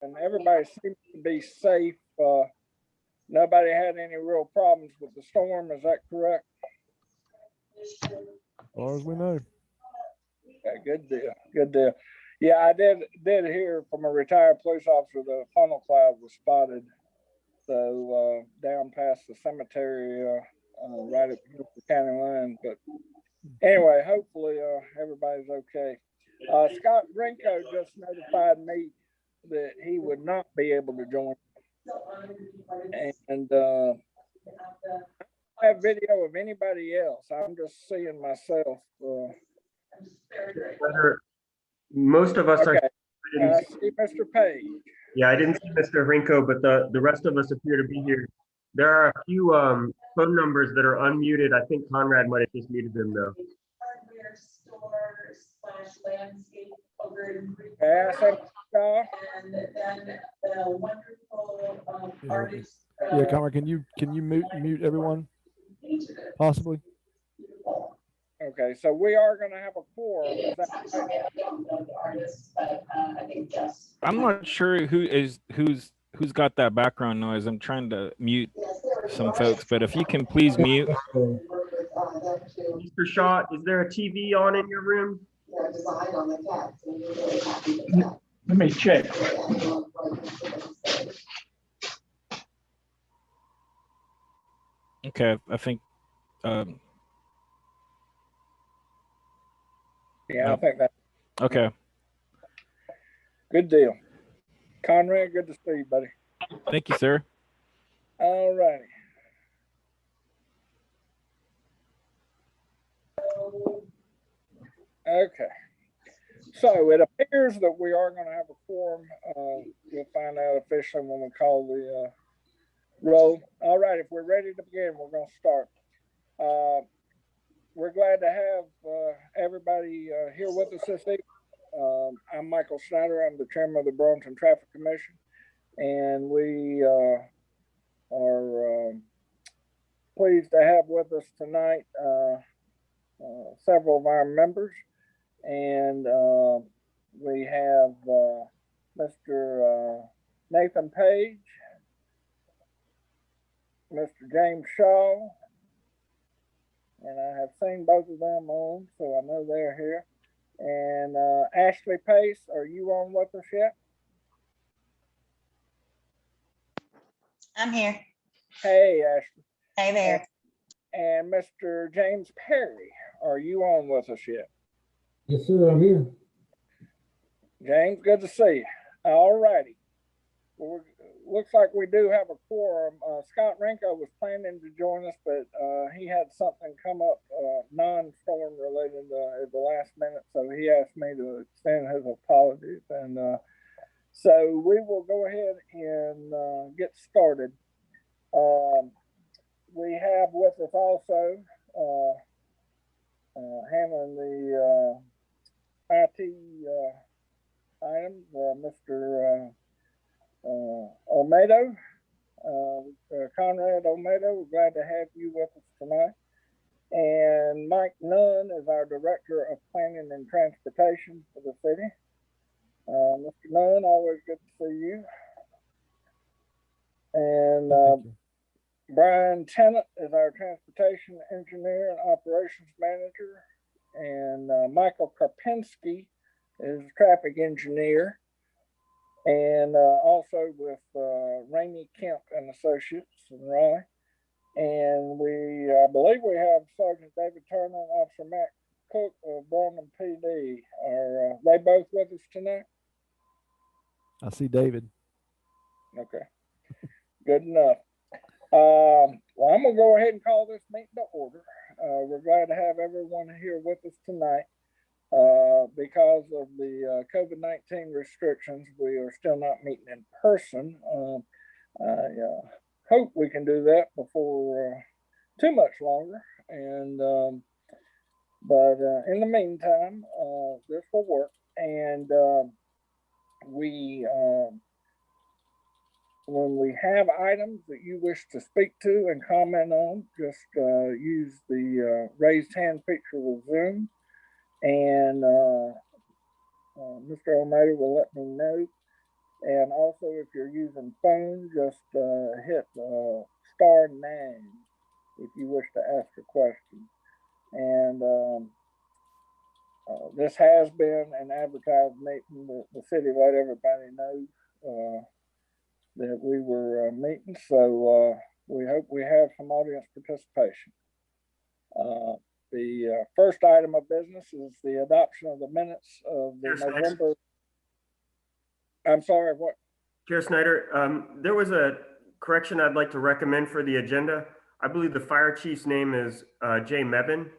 and everybody seems to be safe. Nobody had any real problems with the storm. Is that correct? As far as we know. Okay, good deal. Good deal. Yeah, I did hear from a retired police officer the funnel cloud was spotted. So down past the cemetery, right at the county line. But anyway, hopefully everybody's okay. Scott Rinko just notified me that he would not be able to join. And I have video of anybody else. I'm just seeing myself. Most of us okay. are. I see Mr. Page. Yeah, I didn't see Mr. Rinko, but the rest of us appear to be here. There are a few phone numbers that are unmuted. I think Conrad might have just muted them though. Hardware store / landscape over in Yeah, and then the wonderful artist. Yeah, Conrad, can you mute everyone? Possibly. Okay, so we are going to have a quorum. I'm not sure who's got that background noise. I'm trying to mute some folks, but if you can please mute. Mr. Shaw, is there a TV on in your room? Let me check. Okay, I think. Yeah, I think that. Okay. Good deal. Conrad, good to see you, buddy. Thank you, sir. All righty. Okay. So it appears that we are going to have a quorum. We'll find out officially when we call the roll. All right, if we're ready to begin, we're going to start. We're glad to have everybody here with us this evening. I'm Michael Snyder. I'm the chairman of the Burlington Traffic Commission, and we are pleased to have with us tonight several of our members. And we have Mr. Nathan Page, Mr. James Shaw, and I have seen both of them on, so I know they're here. And Ashley Pace, are you on with us yet? I'm here. Hey, Ashley. Hey there. And Mr. James Perry, are you on with us yet? Yes, sir, I'm here. James, good to see you. All righty. Well, looks like we do have a quorum. Scott Rinko was planning to join us, but he had something come up non-storm related at the last minute, so he asked me to extend his apologies. And so we will go ahead and get started. We have with us also handling the IT items, Mr. Olmedo, Conrad Olmedo. We're glad to have you with us tonight. And Mike Nunn is our Director of Planning and Transportation for the city. Mr. Nunn, always good to see you. And Brian Tennant is our Transportation Engineer and Operations Manager. And Michael Karpinski is Traffic Engineer. And also with Rainey Kemp and Associates in Raleigh. And I believe we have Sergeant David Turner and Officer Matt Cook of Burlington PD. Are they both with us tonight? I see David. Okay, good enough. Well, I'm going to go ahead and call this meeting to order. We're glad to have everyone here with us tonight. Because of the COVID-19 restrictions, we are still not meeting in person. I hope we can do that before too much longer. And but in the meantime, this will work. And when we have items that you wish to speak to and comment on, just use the raised hand feature with Zoom. And Mr. Almeida will let me know. And also, if you're using phone, just hit *9 if you wish to ask a question. And this has been an advertised meeting. The city let everybody know that we were meeting, so we hope we have some audience participation. The first item of business is the adoption of the minutes of the November. I'm sorry, what? Chair Snyder, there was a correction I'd like to recommend for the agenda. I believe the fire chief's name is Jay Nevin.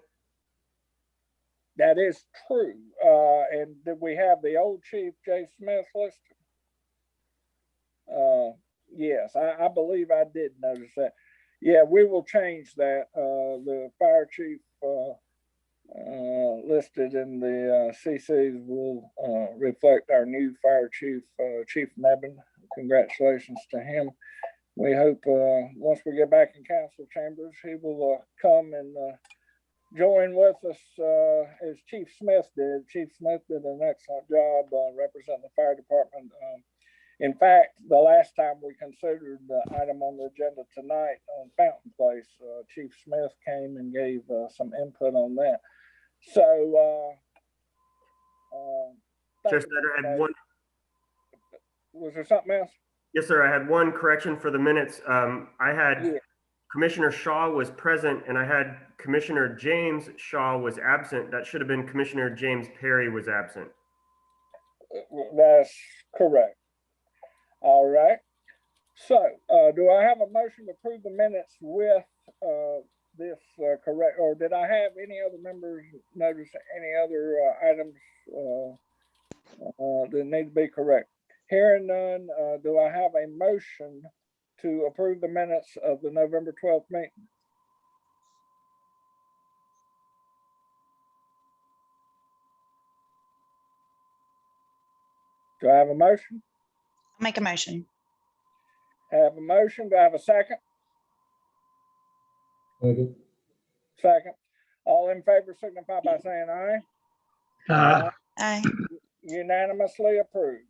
That is true. And did we have the old chief, Jay Smith, listed? Yes, I believe I did notice that. Yeah, we will change that. The fire chief listed in the CCs will reflect our new fire chief, Chief Nevin. Congratulations to him. We hope once we get back in council chambers, he will come and join with us as Chief Smith did. Chief Smith did an excellent job representing the fire department. In fact, the last time we considered the item on the agenda tonight on Fountain Place, Chief Smith came and gave some input on that. So, Chair Snyder, I had one. Was there something else? Yes, sir. I had one correction for the minutes. I had Commissioner Shaw was present, and I had Commissioner James Shaw was absent. That should have been Commissioner James Perry was absent. That's correct. All right. So, do I have a motion to approve the minutes with this correct, or did I have any other members notice any other items that need to be correct? Hearing none, do I have a motion to approve the minutes of the November 12th meeting? Do I have a motion? I'll make a motion. I have a motion. Do I have a second? Second. Second. All in favor signify by saying aye. Aye. Unanimously approved.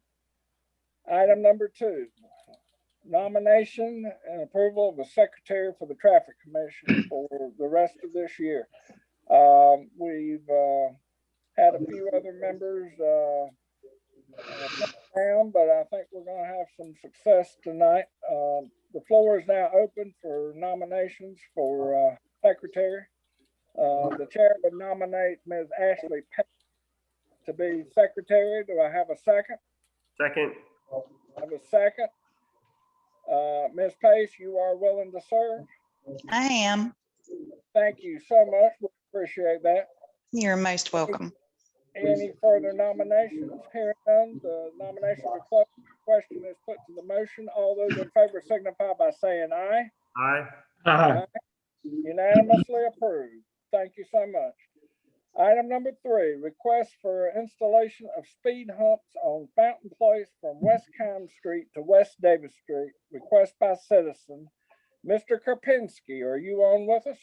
Item number 2, nomination and approval of a secretary for the Traffic Commission for the rest of this year. We've had a few other members down, but I think we're going to have some success tonight. The floor is now open for nominations for secretary. The chair would nominate Ms. Ashley Pace to be secretary. Do I have a second? Second. I have a second. Ms. Pace, you are willing to serve? I am. Thank you so much. We appreciate that. You're most welcome. Any further nominations? Hearing none, the nominations are closed. The question is put to the motion. All those in favor signify by saying aye. Aye. Aye. Unanimously approved. Thank you so much. Item number 3, request for installation of speed humps on Fountain Place from West Chyme Street to West Davis Street. Request by citizen. Mr. Karpinski, are you on with us?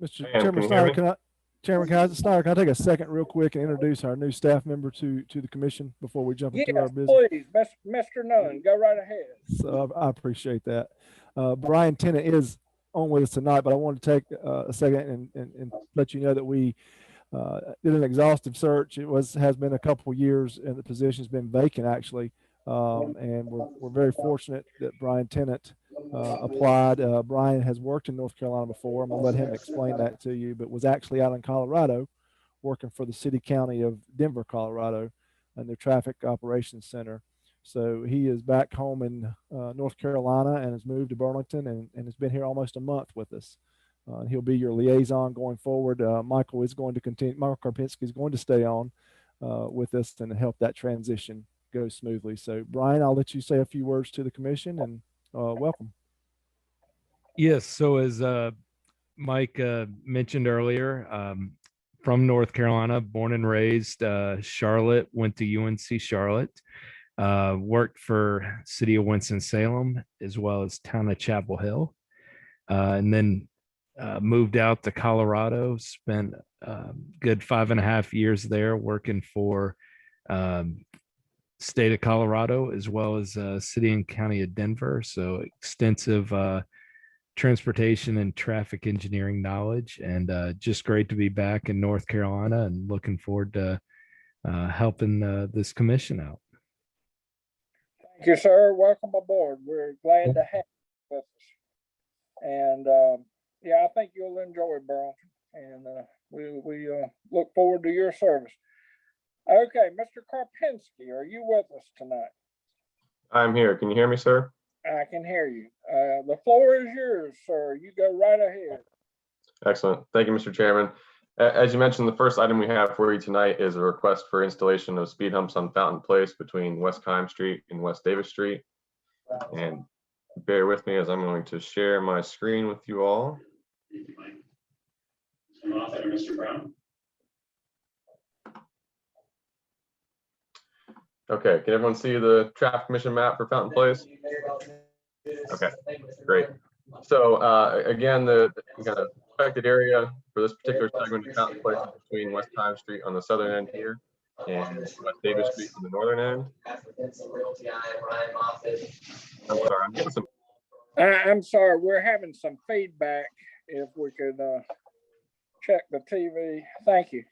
Mr. Can Chairman you hear Snyder, me? can I take a second real quick and introduce our new staff member to the commission before we jump into our Yes, business? please, Mr. Nunn, go right ahead. So I appreciate that. Brian Tennant is on with us tonight, but I want to take a second and let you know that we did an exhaustive search. Has been a couple of years, and the position's been vacant actually. And we're very fortunate that Brian Tennant applied. Brian has worked in North Carolina before. I'm gonna let him explain that to you, but was actually out in Colorado working for the city county of Denver, Colorado, and their traffic operations center. So he is back home in North Carolina and has moved to Burlington and has been here almost a month with us. And he'll be your liaison going forward. Michael is going to continue. Michael Karpinski is going to stay on with us and help that transition go smoothly. So, Brian, I'll let you say a few words to the commission and welcome. Yes. So, as Mike mentioned earlier, from North Carolina, born and raised, Charlotte, went to UNC Charlotte, worked for City of Winston-Salem as well as Town of Chapel Hill, and then moved out to Colorado, spent good 5.5 years there working for state of Colorado, as well as city and county of Denver. So extensive transportation and traffic engineering knowledge, and just great to be back in North Carolina and looking forward to helping this commission out. Thank you, sir. Welcome aboard. We're glad to have you with us. And yeah, I think you'll enjoy Burlington, and we look forward to your service. Okay, Mr. Karpinski, are you with us tonight? I'm here. Can you hear me, sir? I can hear you. The floor is yours, sir. You go right ahead. Excellent. Thank you, Mr. Chairman. As you mentioned, the first item we have for you tonight is a request for installation of speed humps on Fountain Place between West Chyme Street and West Davis Street. And bear with me as I'm going to share my screen with you all. Mr. Brown. Okay, can everyone see the traffic commission map for Fountain Place? Okay, great. So again, the kind of affected area for this particular segment of Fountain Place is between West Chyme Street on the southern end here and West Davis Street on the northern end. I'm sorry, I'm getting some. I'm sorry, we're having some feedback. If we could check the TV. Thank you.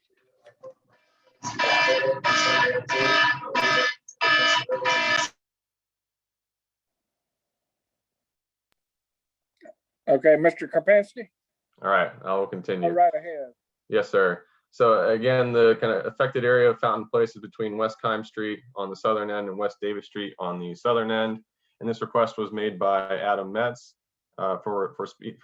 Okay, Mr. Karpinski. All right, I will continue. Go right ahead. Yes, sir. So again, the kind of affected area of Fountain Place is between West Chyme Street on the southern end and West Davis Street on the southern end. And this request was made by Adam Metz for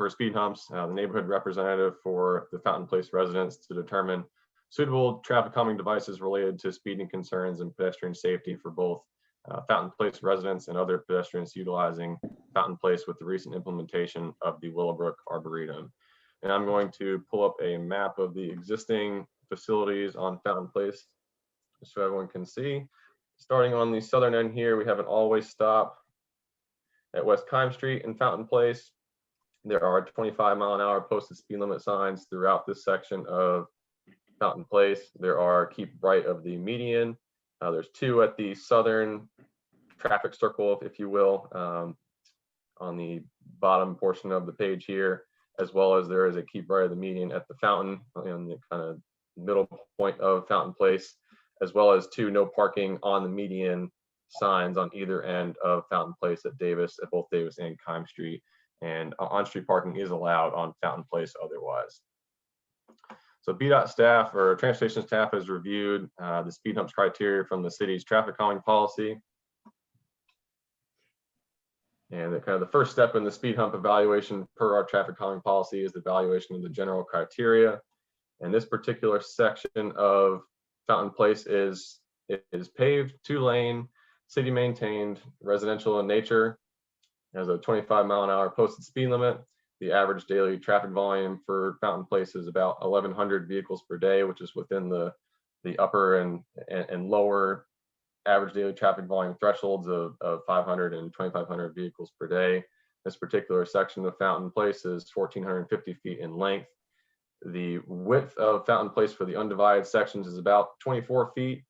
speed humps, the neighborhood representative for the Fountain Place residents, to determine suitable traffic calming devices related to speeding concerns and pedestrian safety for both Fountain Place residents and other pedestrians utilizing Fountain Place with the recent implementation of the Willowbrook Arboretum. And I'm going to pull up a map of the existing facilities on Fountain Place so everyone can see. Starting on the southern end here, we have an always stop at West Chyme Street and Fountain Place. There are 25-mile-an-hour posted speed limit signs throughout this section of Fountain Place. There are keep right of the median. There's two at the southern traffic circle, if you will, on the bottom portion of the page here, as well as there is a keep right of the median at the fountain in the kind of middle point of Fountain Place, as well as two no parking on the median signs on either end of Fountain Place at both Davis and Chyme Street. And on-street parking is allowed on Fountain Place otherwise. So BDOT staff or transportation staff has reviewed the speed humps criteria from the city's traffic calming policy. And the first step in the speed hump evaluation per our traffic calming policy is the evaluation of the general criteria. And this particular section of Fountain Place is paved, 2-lane, city maintained, residential in nature. Has a 25-mile-an-hour posted speed limit. The average daily traffic volume for Fountain Place is about 1,100 vehicles per day, which is within the upper and lower average daily traffic volume thresholds of 500 and 2,500 vehicles per day. This particular section of Fountain Place is 1,450 feet in length. The width of Fountain Place for the undivided sections is about 24 feet,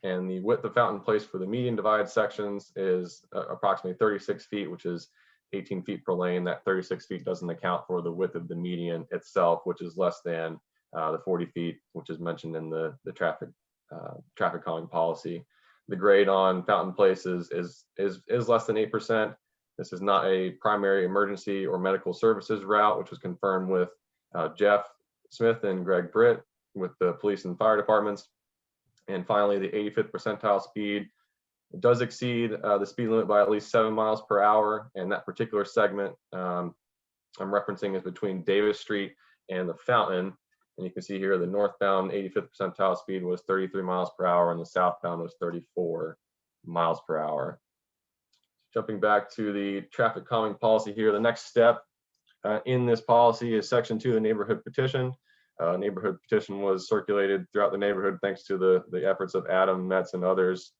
and the width of Fountain Place for the median divided sections is approximately 36 feet, which is 18 feet per lane. That 36 feet doesn't account for the width of the median itself, which is less than the 40 feet, which is mentioned in the traffic calming policy. The grade on Fountain Place is less than 8%. This is not a primary emergency or medical services route, which was confirmed with Jeff Smith and Greg Britt with the police and fire departments. And finally, the 85th percentile speed does exceed the speed limit by at least 7 miles per hour. And that particular segment I'm referencing is between Davis Street and the Fountain. And you can see here the northbound 85th percentile speed was 33 miles per hour and the southbound was 34 miles per hour. Jumping back to the traffic calming policy here, the next step in this policy is section 2 of the neighborhood petition. Neighborhood petition was circulated throughout the neighborhood thanks to the efforts of Adam Metz and others.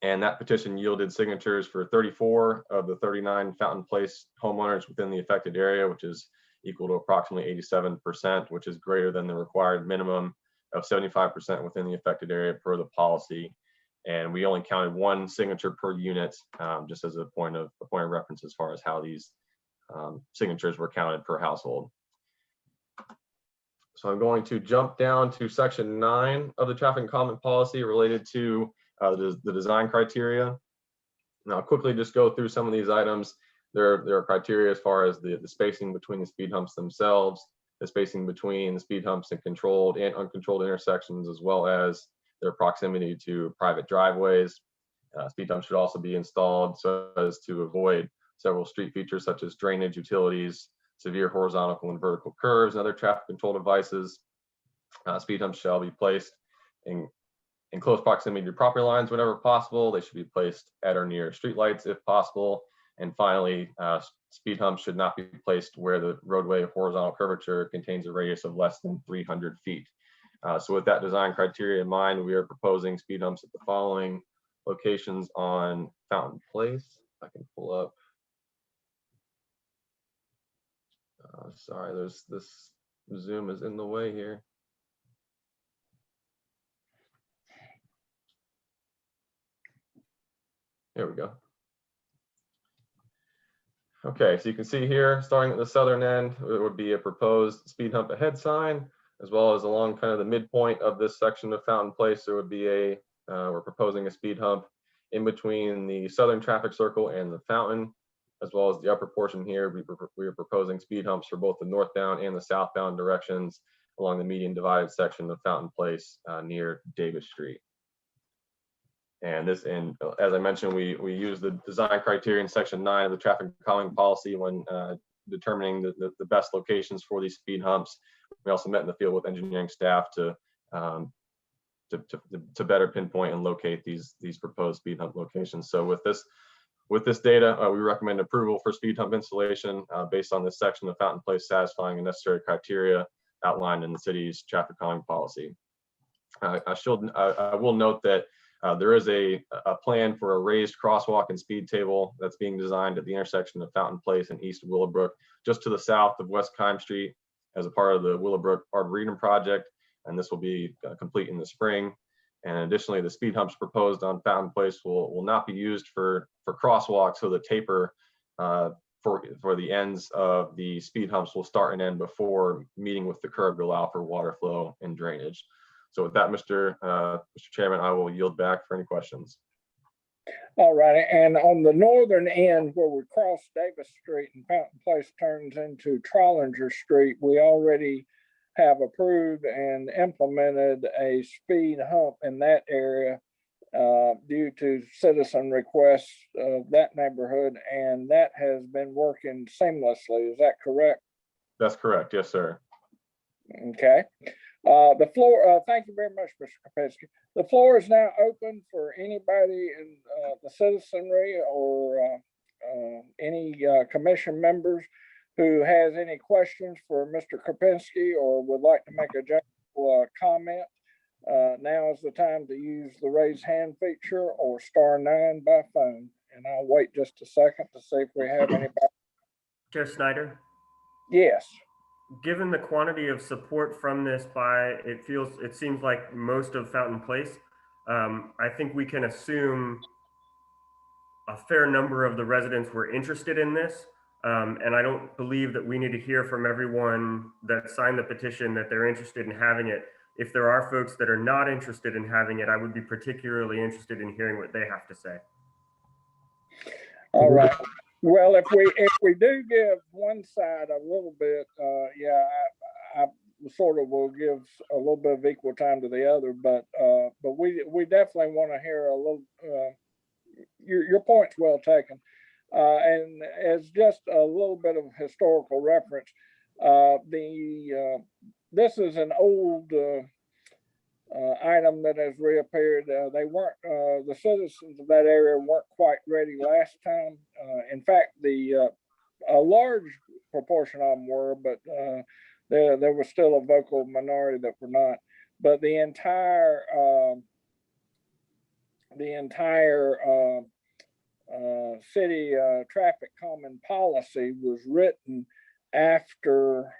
And that petition yielded signatures for 34 of the 39 Fountain Place homeowners within the affected area, which is equal to approximately 87%, which is greater than the required minimum of 75% within the affected area per the policy. and we only counted one signature per unit, just as a point of reference as far as how these signatures were counted per household. So I'm going to jump down to section 9 of the traffic and comment policy related to the design criteria. Now, I'll quickly just go through some of these items. There are criteria as far as the spacing between the speed humps themselves, the spacing between the speed humps and controlled and uncontrolled intersections, as well as their proximity to private driveways. Speed humps should also be installed so as to avoid several street features such as drainage, utilities, severe horizontal and vertical curves, and other traffic control devices. Speed humps shall be placed in close proximity to property lines whenever possible. They should be placed at or near streetlights if possible. And finally, speed humps should not be placed where the roadway horizontal curvature contains a radius of less than 300 feet. So with that design criteria in mind, we are proposing speed humps at the following locations on Fountain Place. I can pull up. Sorry, this Zoom is in the way here. Here we go. Okay, so you can see here, starting at the southern end, it would be a proposed speed hump ahead sign, as well as along kind of the midpoint of this section of Fountain Place, there would be we're proposing a speed hump in between the southern traffic circle and the fountain, as well as the upper portion here. We are proposing speed humps for both the northbound and the southbound directions along the median divided section of Fountain Place near Davis Street. And as I mentioned, we use the design criteria in section 9 of the traffic calming policy when determining the best locations for these speed humps. We also met in the field with engineering staff to better pinpoint and locate these proposed speed hump locations. So with this data, we recommend approval for speed hump installation based on this section of Fountain Place satisfying the necessary criteria outlined in the city's traffic calming policy. I will note that there is a plan for a raised crosswalk and speed table that's being designed at the intersection of Fountain Place and East Willowbrook, just to the south of West Chyme Street, as a part of the Willowbrook Arboretum project, and this will be complete in the spring. And additionally, the speed humps proposed on Fountain Place will not be used for crosswalks, so the taper for the ends of the speed humps will start and end before meeting with the curb to allow for water flow and drainage. So with that, Mr. Chairman, I will yield back for any questions. All righty, and on the northern end where we cross Davis Street and Fountain Place turns into Trollinger Street, we already have approved and implemented a speed hump in that area due to citizen requests of that neighborhood, and that has been working seamlessly. Is that correct? That's correct, yes, sir. Okay. The floor, thank you very much, Mr. Kopetsky. The floor is now open for anybody in the citizenry or any commission members who has any questions for Mr. Kopetsky or would like to make a general comment. Now is the time to use the raise hand feature or *9 by phone. And I'll wait just a second to see if we have anybody. Chair Snyder? Yes. Given the quantity of support from this it seems like most of Fountain Place, I think we can assume a fair number of the residents were interested in this. And I don't believe that we need to hear from everyone that signed the petition that they're interested in having it. If there are folks that are not interested in having it, I would be particularly interested in hearing what they have to say. All right. Well, if we do give one side a little bit, yeah, I sort of will give a little bit of equal time to the other, but we definitely want to hear a little. Your point's well taken, and as just a little bit of historical reference, this is an old item that has reappeared. They weren't, the citizens of that area weren't quite ready last time. In fact, a large proportion of them were, but there was still a vocal minority that were not. But the entire city traffic calming policy was written after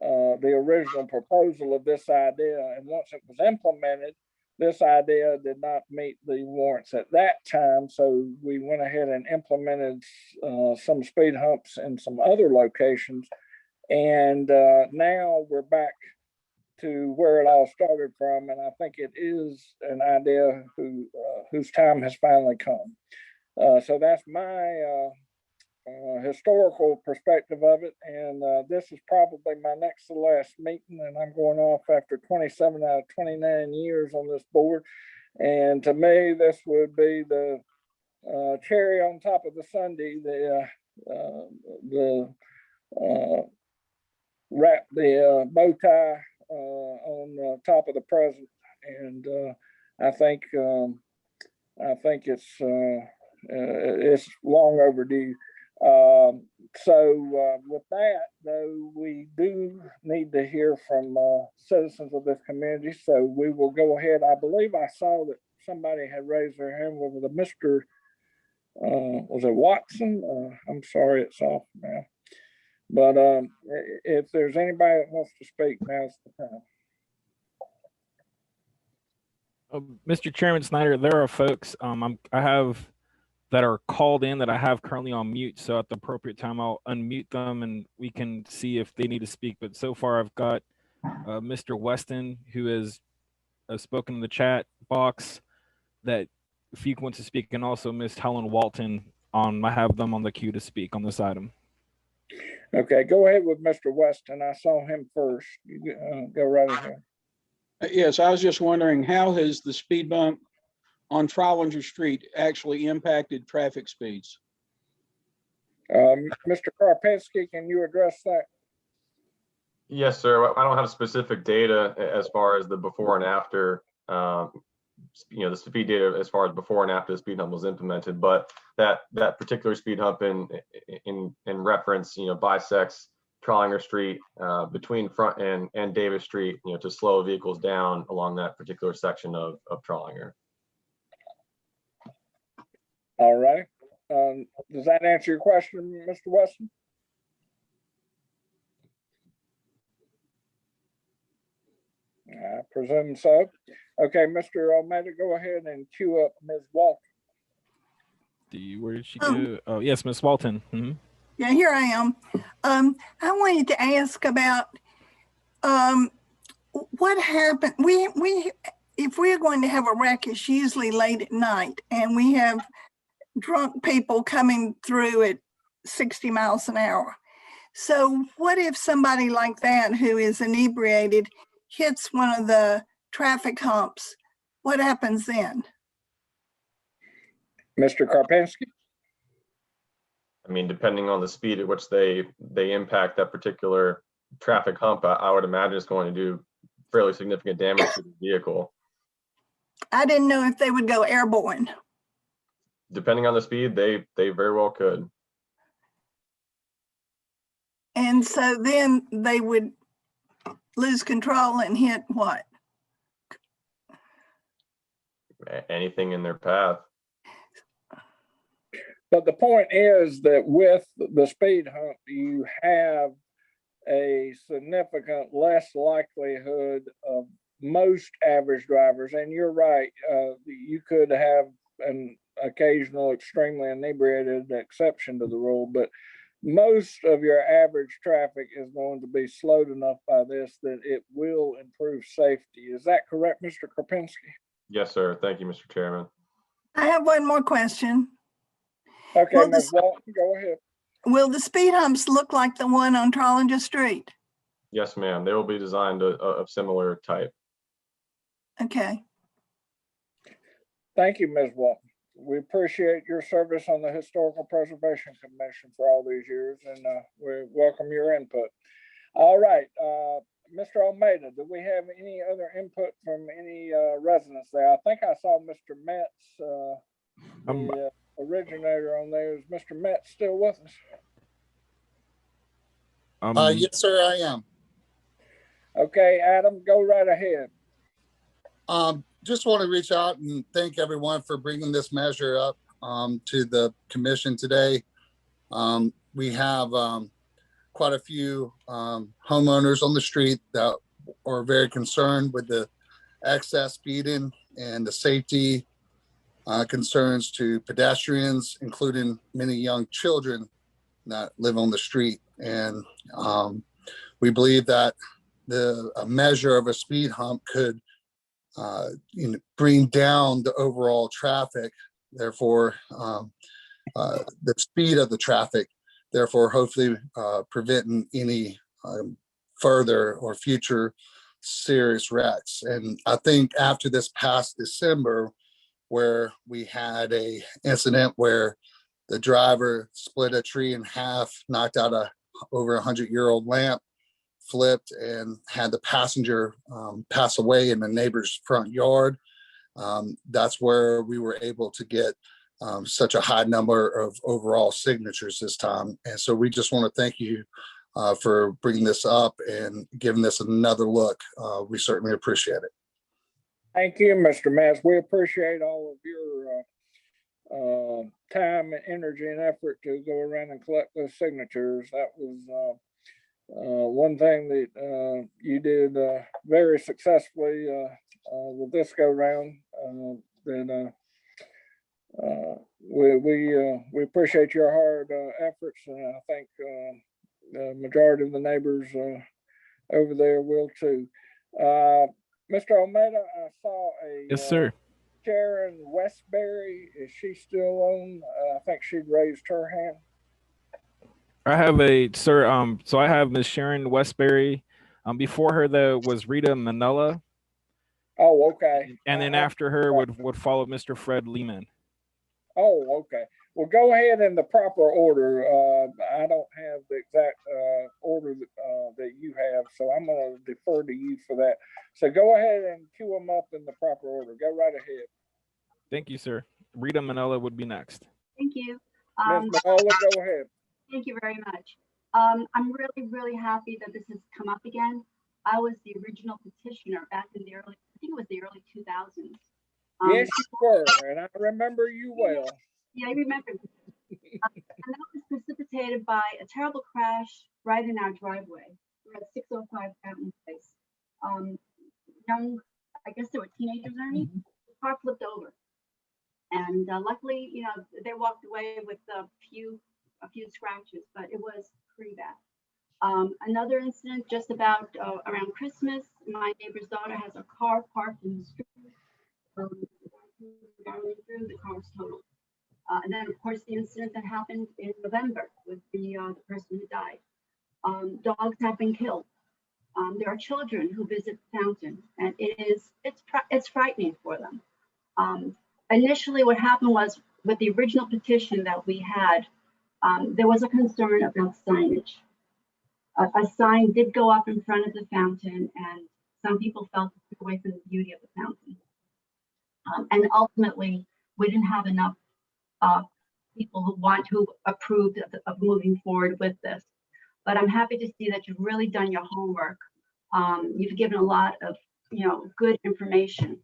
the original proposal of this idea, and once it was implemented, this idea did not meet the warrants at that time, so we went ahead and implemented some speed humps in some other locations. And now we're back to where it all started from, and I think it is an idea whose time has finally come. So that's my historical perspective of it, and this is probably my next to last meeting, and I'm going off after 27 out of 29 years on this board. And to me, this would be the cherry on top of the sundae, wrap the bow tie on the top of the present, and I think it's long overdue. So with that, though, we do need to hear from citizens of this community. So we will go ahead. I believe I saw that somebody had raised their hand with a Mr. Was it Watson? I'm sorry, it's off now. But if there's anybody that wants to speak, now's the time. Mr. Chairman Snyder, there are folks I have that are called in that I have currently on mute. So at the appropriate time, I'll unmute them and we can see if they need to speak. But so far, I've got Mr. Weston, who has spoken in the chat box, that if he wants to speak, and also Miss Helen Walton. I have them on the queue to speak on this item. Okay, go ahead with Mr. Weston. I saw him first. You go right ahead. Yes, I was just wondering, how has the speed bump on Trollinger Street actually impacted traffic speeds? Mr. Karpinski, can you address that? Yes, sir. I don't have specific data as far as the before and after, the speed data as far as before and after the speed hump was implemented, but that particular speed hump in reference, bisects Trollinger Street between Front and Davis Street, to slow vehicles down along that particular section of Trollinger. All right. Does that answer your question, Mr. Weston? I presume so. Okay, Mr. Almeida, go ahead and queue up Ms. Walton. Where did she go? Oh, yes, Miss Walton. Mm-hmm. Yeah, here I am. I wanted to ask about what happened. If we're going to have a wreck, it's usually late at night, and we have drunk people coming through at 60 miles an hour. So what if somebody like that who is inebriated hits one of the traffic humps? What happens then? Mr. Karpinski? I mean, depending on the speed at which they impact that particular traffic hump, I would imagine it's going to do fairly significant damage to the vehicle. I didn't know if they would go airborne. Depending on the speed, they very well could. And so then they would lose control and hit what? Anything in their path. But the point is that with the speed hump, you have a significant less likelihood of most average drivers. And you're right, you could have an occasional extremely inebriated exception to the rule, but most of your average traffic is going to be slowed enough by this that it will improve safety. Is that correct, Mr. Karpinski? Yes, sir. Thank you, Mr. Chairman. I have one more question. Okay, Ms. Walton, go ahead. Will the speed humps look like the one on Trollinger Street? Yes, ma'am. They will be designed of similar type. Okay. Thank you, Ms. Walton. We appreciate your service on the Historical Preservation Commission for all these years, and we welcome your input. All right, Mr. Almeida, do we have any other input from any residents there? I think I saw Mr. Metz, the originator on there. Is Mr. Metz still with us? Yes, sir, I am. Okay, Adam, go right ahead. Just want to reach out and thank everyone for bringing this measure up to the commission today. We have quite a few homeowners on the street that are very concerned with the excess speeding and the safety concerns to pedestrians, including many young children that live on the street. And we believe that a measure of a speed hump could bring down the overall traffic, therefore the speed of the traffic, therefore hopefully preventing any further or future serious wrecks. And I think after this past December, where we had a incident where the driver split a tree in half, knocked out a over 100-year-old lamp, flipped, and had the passenger pass away in the neighbor's front yard. That's where we were able to get such a high number of overall signatures this time. And so we just want to thank you for bringing this up and giving this another look. We certainly appreciate it. Thank you, Mr. Mass. We appreciate all of your time and energy and effort to go around and collect those signatures. That was one thing that you did very successfully with this go round. We appreciate your hard efforts, and I think the majority of the neighbors over there will too. Mr. Almeida, I saw a Yes, sir. Sharon Westbury. Is she still on? I think she'd raised her hand. I have so I have Miss Sharon Westbury. Before her though was Rita Manella. Oh, okay. And then after her would follow Mr. Fred Lehman. Oh, okay. Well, go ahead in the proper order. I don't have the exact order that you have, so I'm going to defer to you for that. So go ahead and queue them up in the proper order. Go right ahead. Thank you, sir. Rita Manella would be next. Thank you. Ms. Manella, go ahead. Thank you very much. I'm really, really happy that this has come up again. I was the original petitioner back in the early, I think it was the early 2000s. Yes, you were, and I remember you well. Yeah, I remember. And that was precipitated by a terrible crash right in our driveway. We're at 605 Fountain Place. Young, I guess they were teenagers, Ernie. The car flipped over. And luckily, you know, they walked away with a few scratches, but it was pretty bad. Another incident just about around Christmas, my neighbor's daughter has a car parked in the street. The car was totaled. And then, of course, the incident that happened in November with the person who died. Dogs have been killed. There are children who visit the fountain, and it's frightening for them. Initially, what happened was with the original petition that we had, there was a concern about signage. A sign did go up in front of the fountain, and some people felt it took away from the beauty of the fountain. And ultimately, we didn't have enough people who approved of moving forward with this. But I'm happy to see that you've really done your homework. You've given a lot of, good information,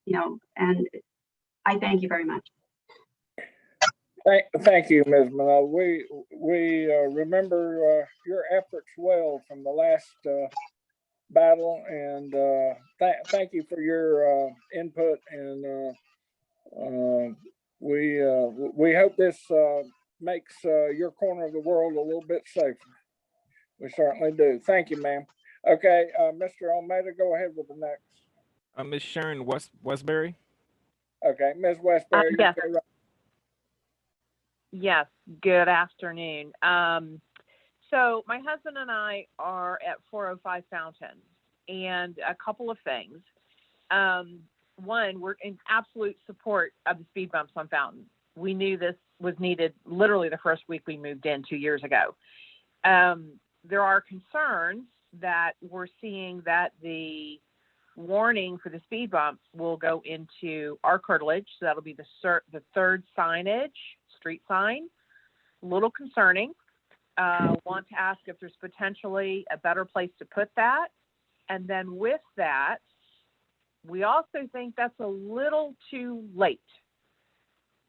and I thank you very much. Thank you, Ms. Manella. We remember your efforts well from the last battle, and thank you for your input. And we hope this makes your corner of the world a little bit safer. We certainly do. Thank you, ma'am. Okay, Mr. Almeida, go ahead with the next. Miss Sharon Westbury. Okay, Ms. Westbury. Yes. Yes, good afternoon. So my husband and I are at 405 Fountain, and a couple of things. One, we're in absolute support of the speed bumps on Fountain. We knew this was needed literally the first week we moved in 2 years ago. There are concerns that we're seeing that the warning for the speed bumps will go into our curtilage. So that'll be the third signage, street sign. A little concerning. Want to ask if there's potentially a better place to put that. And then with that, we also think that's a little too late.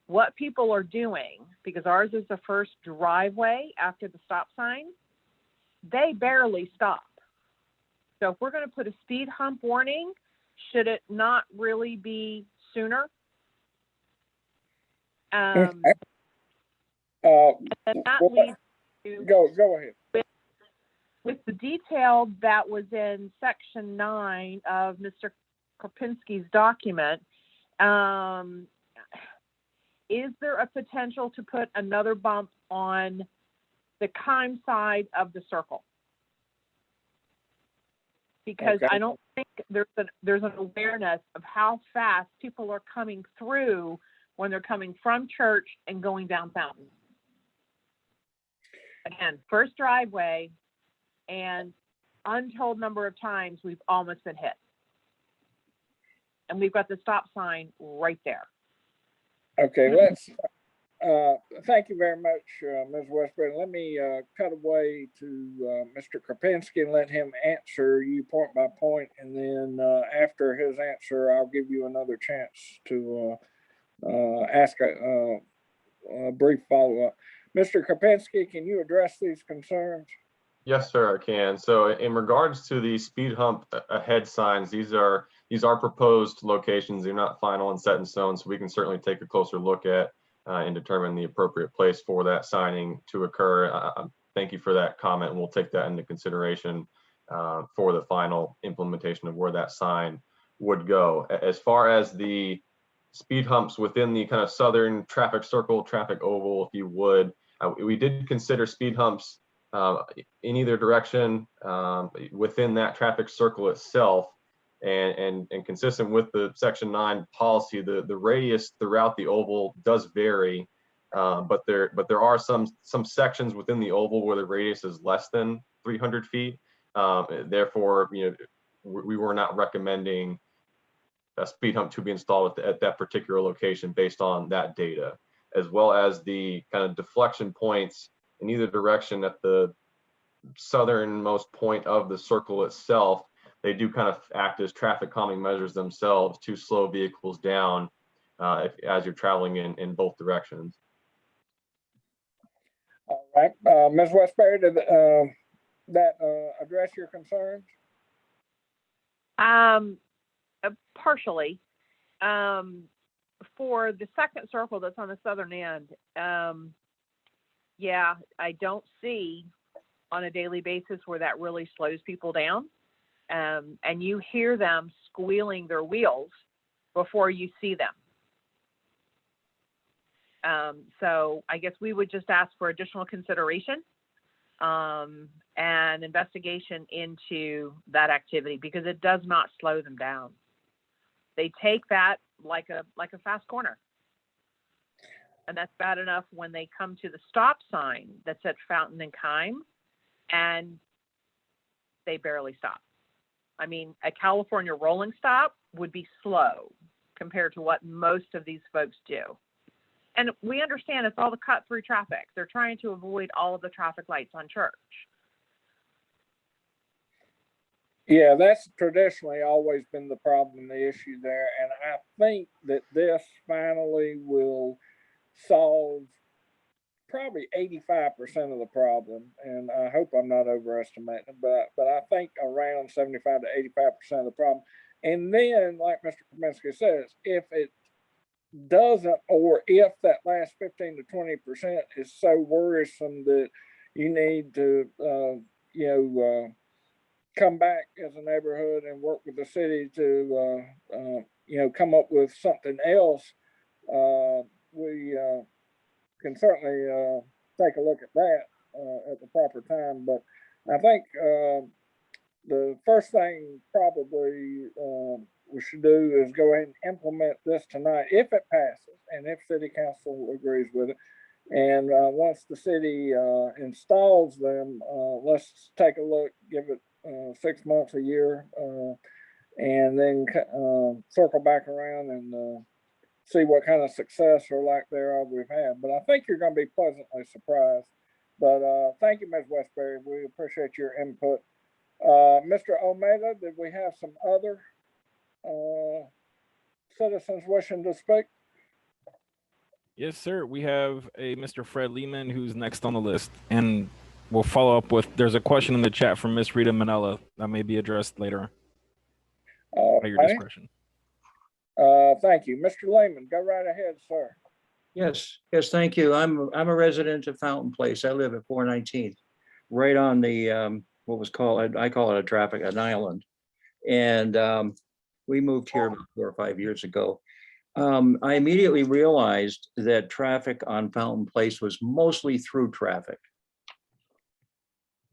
What people are doing, because ours is the first driveway after the stop sign, they barely stop. So if we're going to put a speed hump warning, Should it not really be sooner? Okay. And that Well, leads to go ahead. with the detail that was in section 9 of Mr. Kropinski's document. Is there a potential to put another bump on the Chyme side of the circle? Because Okay. I don't think there's an awareness of how fast people are coming through when they're coming from church and going down Fountain. Again, first driveway, and untold number of times we've almost been hit. And we've got the stop sign right there. Okay, let's, thank you very much, Ms. Westbury. Let me cut away to Mr. Kropinski and let him answer you point by point. And then after his answer, I'll give you another chance to ask a brief follow-up. Mr. Kropinski, can you address these concerns? Yes, sir, I can. So in regards to the speed hump ahead signs, these are proposed locations. They're not final and set in stone, so we can certainly take a closer look at and determine the appropriate place for that signing to occur. Thank you for that comment, and we'll take that into consideration for the final implementation of where that sign would go. As far as the speed humps within the kind of southern traffic circle, traffic oval, if you would, we did consider speed humps in either direction within that traffic circle itself, and consistent with the section 9 policy, the radius throughout the oval does vary, but there are some sections within the oval where the radius is less than 300 feet. Therefore, we were not recommending a speed hump to be installed at that particular location based on that data, as well as the kind of deflection points in either direction at the southernmost point of the circle itself. They do kind of act as traffic calming measures themselves to slow vehicles down as you're traveling in both directions. All right, Ms. Westbury, did that address your concerns? Partially. For the second circle that's on the southern end, yeah, I don't see on a daily basis where that really slows people down. And you hear them squealing their wheels before you see them. So I guess we would just ask for additional consideration and investigation into that activity, because it does not slow them down. They take that like a fast corner. And that's bad enough when they come to the stop sign that's at Fountain and Chyme, and they barely stop. I mean, a California rolling stop would be slow compared to what most of these folks do. And we understand it's all the cut through traffic. They're trying to avoid all of the traffic lights on Church. Yeah, that's traditionally always been the problem, the issue there. And I think that this finally will solve probably 85% of the problem. And I hope I'm not overestimating, but I think around 75 to 85% of the problem. And then, like Mr. Kropinski says, if it doesn't, or if that last 15 to 20% is so worrisome that you need to, come back as a neighborhood and work with the city to, come up with something else, we can certainly take a look at that at the proper time. But I think the first thing probably we should do is go ahead and implement this tonight, if it passes and if city council agrees with it. And once the city installs them, let's take a look, give it 6 months, a year, and then circle back around and see what kind of success or lack thereof we've had. But I think you're going to be pleasantly surprised. But thank you, Ms. Westbury. We appreciate your input. Mr. Almeida, did we have some other citizens wishing to speak? Yes, sir. We have a Mr. Fred Lehman who's next on the list, and we'll follow up with, there's a question in the chat from Miss Rita Manella that may be addressed later. At your right. discretion. Thank you. Mr. Lehman, go right ahead, sir. Yes, thank you. I'm a resident of Fountain Place. I live at 419th, right on the what was called, I call it an island. And we moved here about 4 or 5 years ago. I immediately realized that traffic on Fountain Place was mostly through traffic.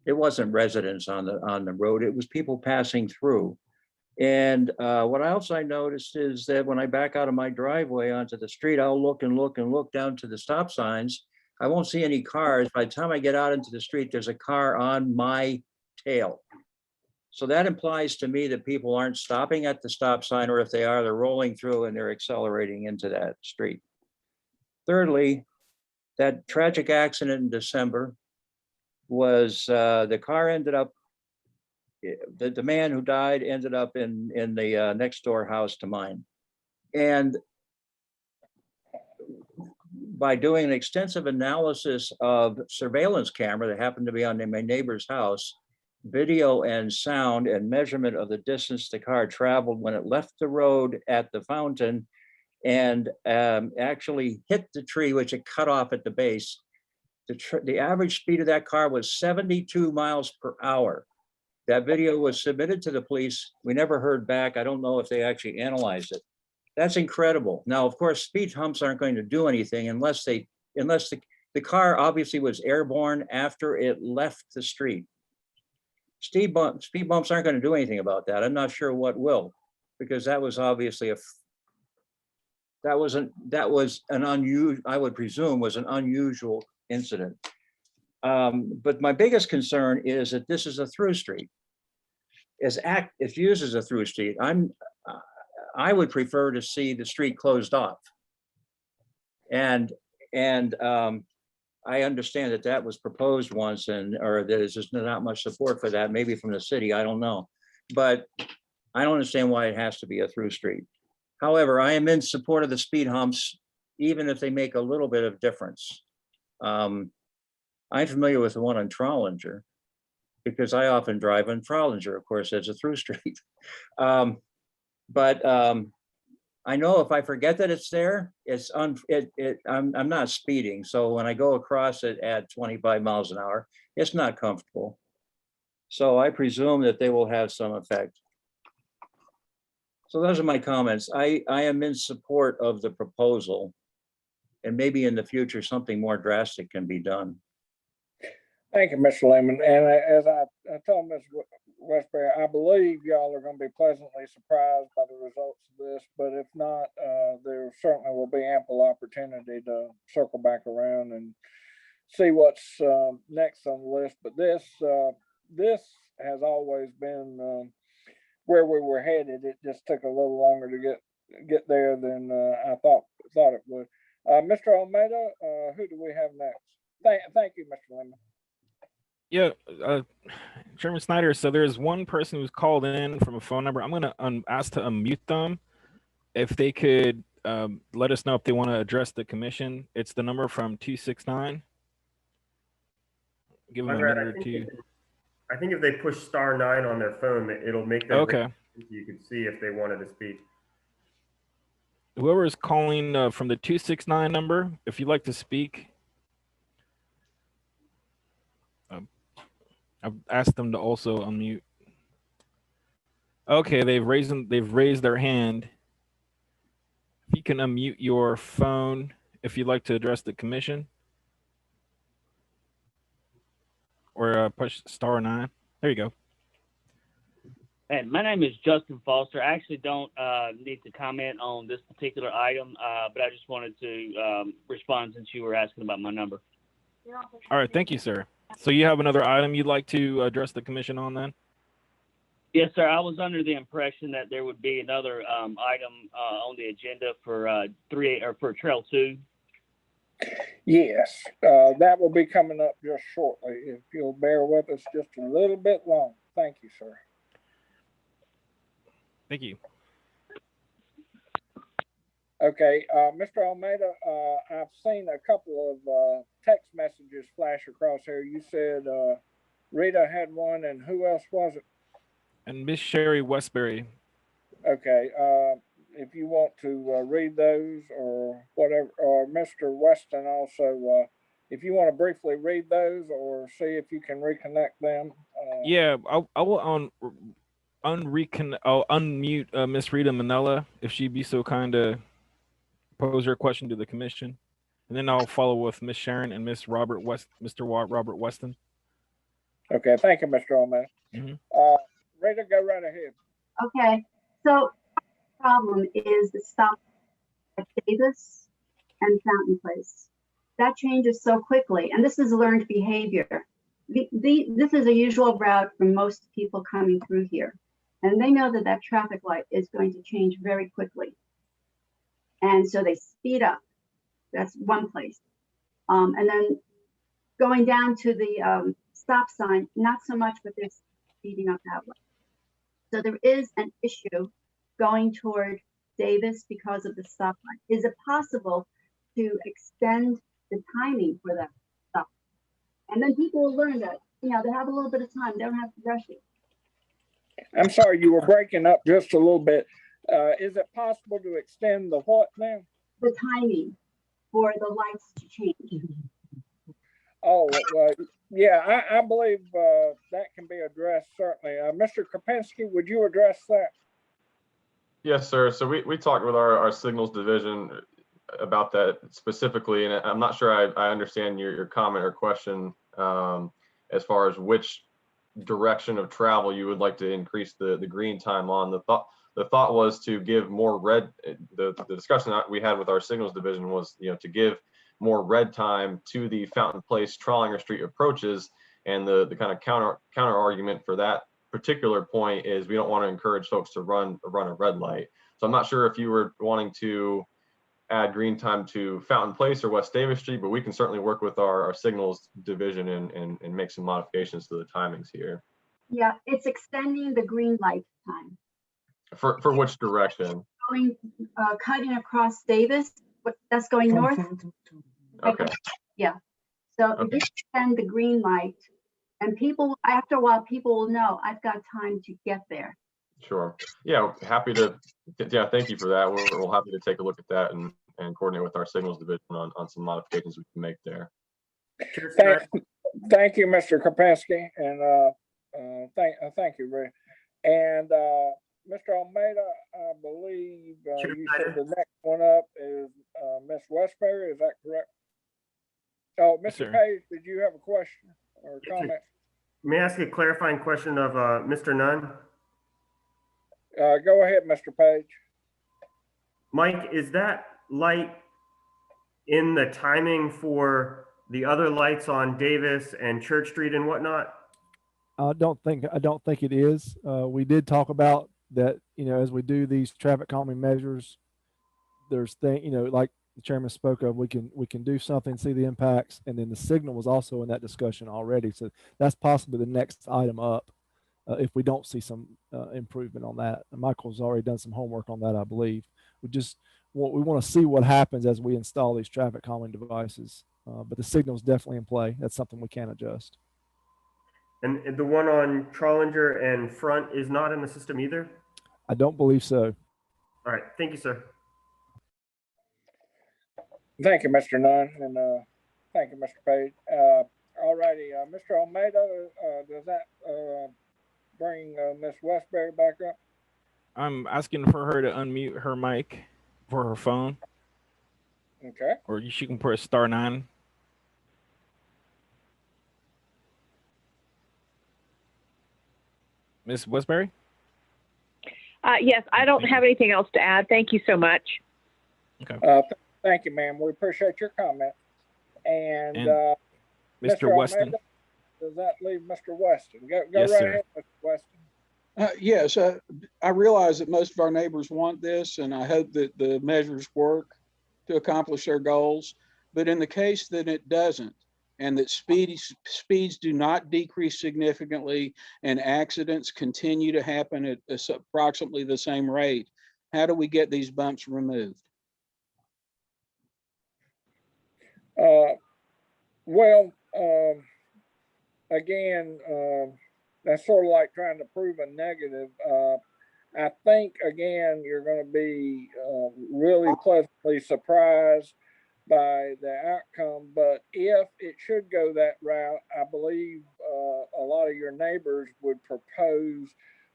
It wasn't residents on the road, it was people passing through. And what else I noticed is that when I back out of my driveway onto the street, I'll look and look and look down to the stop signs. I won't see any cars. By the time I get out into the street, there's a car on my tail. So that implies to me that people aren't stopping at the stop sign, or if they are, they're rolling through and they're accelerating into that street. Thirdly, that tragic accident in December was the car ended up, the man who died ended up in the next door house to mine. And by doing an extensive analysis of surveillance camera that happened to be on my neighbor's house, video and sound and measurement of the distance the car traveled when it left the road at the fountain and actually hit the tree, which it cut off at the base. The average speed of that car was 72 miles per hour. That video was submitted to the police. We never heard back. I don't know if they actually analyzed it. That's incredible. Now, of course, speed humps aren't going to do anything unless the car obviously was airborne after it left the street. Speed bumps aren't going to do anything about that. I'm not sure what will, because that was obviously that was an unusual, I would presume, was an unusual incident. But my biggest concern is that this is a through street. It's used as a through street. I would prefer to see the street closed off. And I understand that that was proposed once, or there's just not much support for that, maybe from the city, I don't know. But I don't understand why it has to be a through street. However, I am in support of the speed humps, even if they make a little bit of difference. I'm familiar with the one on Trollinger because I often drive on Trollinger, of course, as a through street. But I know if I forget that it's there, I'm not speeding. So when I go across it at 25 miles an hour, it's not comfortable. So I presume that they will have some effect. So those are my comments. I am in support of the proposal, and maybe in the future, something more drastic can be done. Thank you, Mr. Lehman. And as I told Ms. Westbury, I believe y'all are going to be pleasantly surprised by the results of this, but if not, there certainly will be ample opportunity to circle back around and see what's next on the list. But this has always been where we were headed. It just took a little longer to get there than I thought it would. Mr. Almeida, who do we have next? Thank you, Mr. Lehman. Yeah, Chairman Snyder, so there's one person who's called in from a phone number. I'm going to ask to unmute them. If they could let us know if they want to address the commission. It's the number from 269. Give them a minute or two. I think if they push *9 on their phone, it'll make them. Okay. You could see if they wanted to speak. Whoever is calling from the 269 number, if you'd like to speak, I've asked them to also unmute. Okay, they've raised their hand. If you can unmute your phone, if you'd like to address the commission, or push *9. There you go. Hey, my name is Justin Foster. I actually don't need to comment on this particular item, but I just wanted to respond since you were asking about my number. All right, thank you, sir. So you have another item you'd like to address the commission on then? Yes, sir. I was under the impression that there would be another item on the agenda for for Trail 2. Yes, that will be coming up just shortly. If you'll bear with us just a little bit long. Thank you, sir. Thank you. Okay, Mr. Almeida, I've seen a couple of text messages flash across here. You said Rita had one, and who else was it? And Miss Sherry Westbury Okay, if you want to read those or whatever, or Mr. Weston also, if you want to briefly read those or see if you can reconnect them. Yeah, I will I'll unmute Miss Rita Manella if she'd be so kind to pose her question to the commission, and then I'll follow with Miss Sharon and Mr. Robert Weston. Okay, thank you, Mr. O'Malley. Rita, go right ahead. Okay, so problem is the stop at Davis and Fountain Place. That changes so quickly, and this is learned behavior. This is a usual route for most people coming through here, and they know that that traffic light is going to change very quickly, and so they speed up. That's one place, and then going down to the stop sign, not so much, but they're speeding up that way. So there is an issue going toward Davis because of the stop sign. Is it possible to extend the timing for that stop? And then people will learn that, you know, they have a little bit of time, they don't have to rush it. I'm sorry, you were breaking up just a little bit. Is it possible to extend the what now? The timing for the lights to change. Oh, yeah, I believe that can be addressed, certainly. Mr. Krupinski, would you address that? Yes, sir. So we talked with our signals division about that specifically, and I'm not sure I understand your comment or question as far as which direction of travel you would like to increase the green time on. The thought was to give more red. The discussion that we had with our signals division was, you know, to give more red time to the Fountain Place Trollinger Street approaches, and the kind of counter argument for that particular point is we don't want to encourage folks to run a red light. So I'm not sure if you were wanting to add green time to Fountain Place or West Davis Street, but we can certainly work with our signals division and make some modifications to the timings here. Yeah, it's extending the green light time. For which direction? Going, cutting across Davis, but that's going north. Okay. Yeah. So if you extend the green light, and people, after a while, people will know I've got time to get there. Sure. Yeah, happy to. Yeah, thank you for that. We're happy to take a look at that and coordinate with our signals division on some modifications we can make there. Thank you, Mr. Krupinski, and thank you, Ray. And Mr. Almeida, I believe you said the next one up is Ms. Westbury. Is that correct? Oh, Mr. Page, did you have a question or a comment? May I ask a clarifying question of Mr. Nunn? Go ahead, Mr. Page. Mike, is that light in the timing for the other lights on Davis and Church Street and whatnot? I don't think it is. We did talk about that, you know, as we do these traffic calming measures, there's you know, like the chairman spoke of, we can do something, see the impacts, and then the signal was also in that discussion already. So that's possibly the next item up if we don't see some improvement on that. And Michael's already done some homework on that, I believe. We want to see what happens as we install these traffic calming devices. But the signal is definitely in play. That's something we can adjust. And the one on Trollinger and Front is not in the system either? I don't believe so. All right, thank you, sir. Thank you, Mr. Nunn, and thank you, Mr. Page. All righty, Mr. Almeida, does that bring Ms. Westbury back up? I'm asking for her to unmute her mic for her phone. Okay. Or she can press *9. Ms. Westbury? Yes, I don't have anything else to add. Thank you so much. Okay. Thank you, ma'am. We appreciate your comment. And Mr. Weston. Almeida, does that leave Mr. Weston? Go Yes, right sir. ahead, Mr. Weston. Yes, I realize that most of our neighbors want this, and I hope that the measures work to accomplish their goals. But in the case that it doesn't, and that speeds do not decrease significantly, and accidents continue to happen at approximately the same rate, how do we get these bumps removed? Well, again, that's sort of like trying to prove a negative. I think, again, you're going to be really pleasantly surprised by the outcome. But if it should go that route, I believe a lot of your neighbors would propose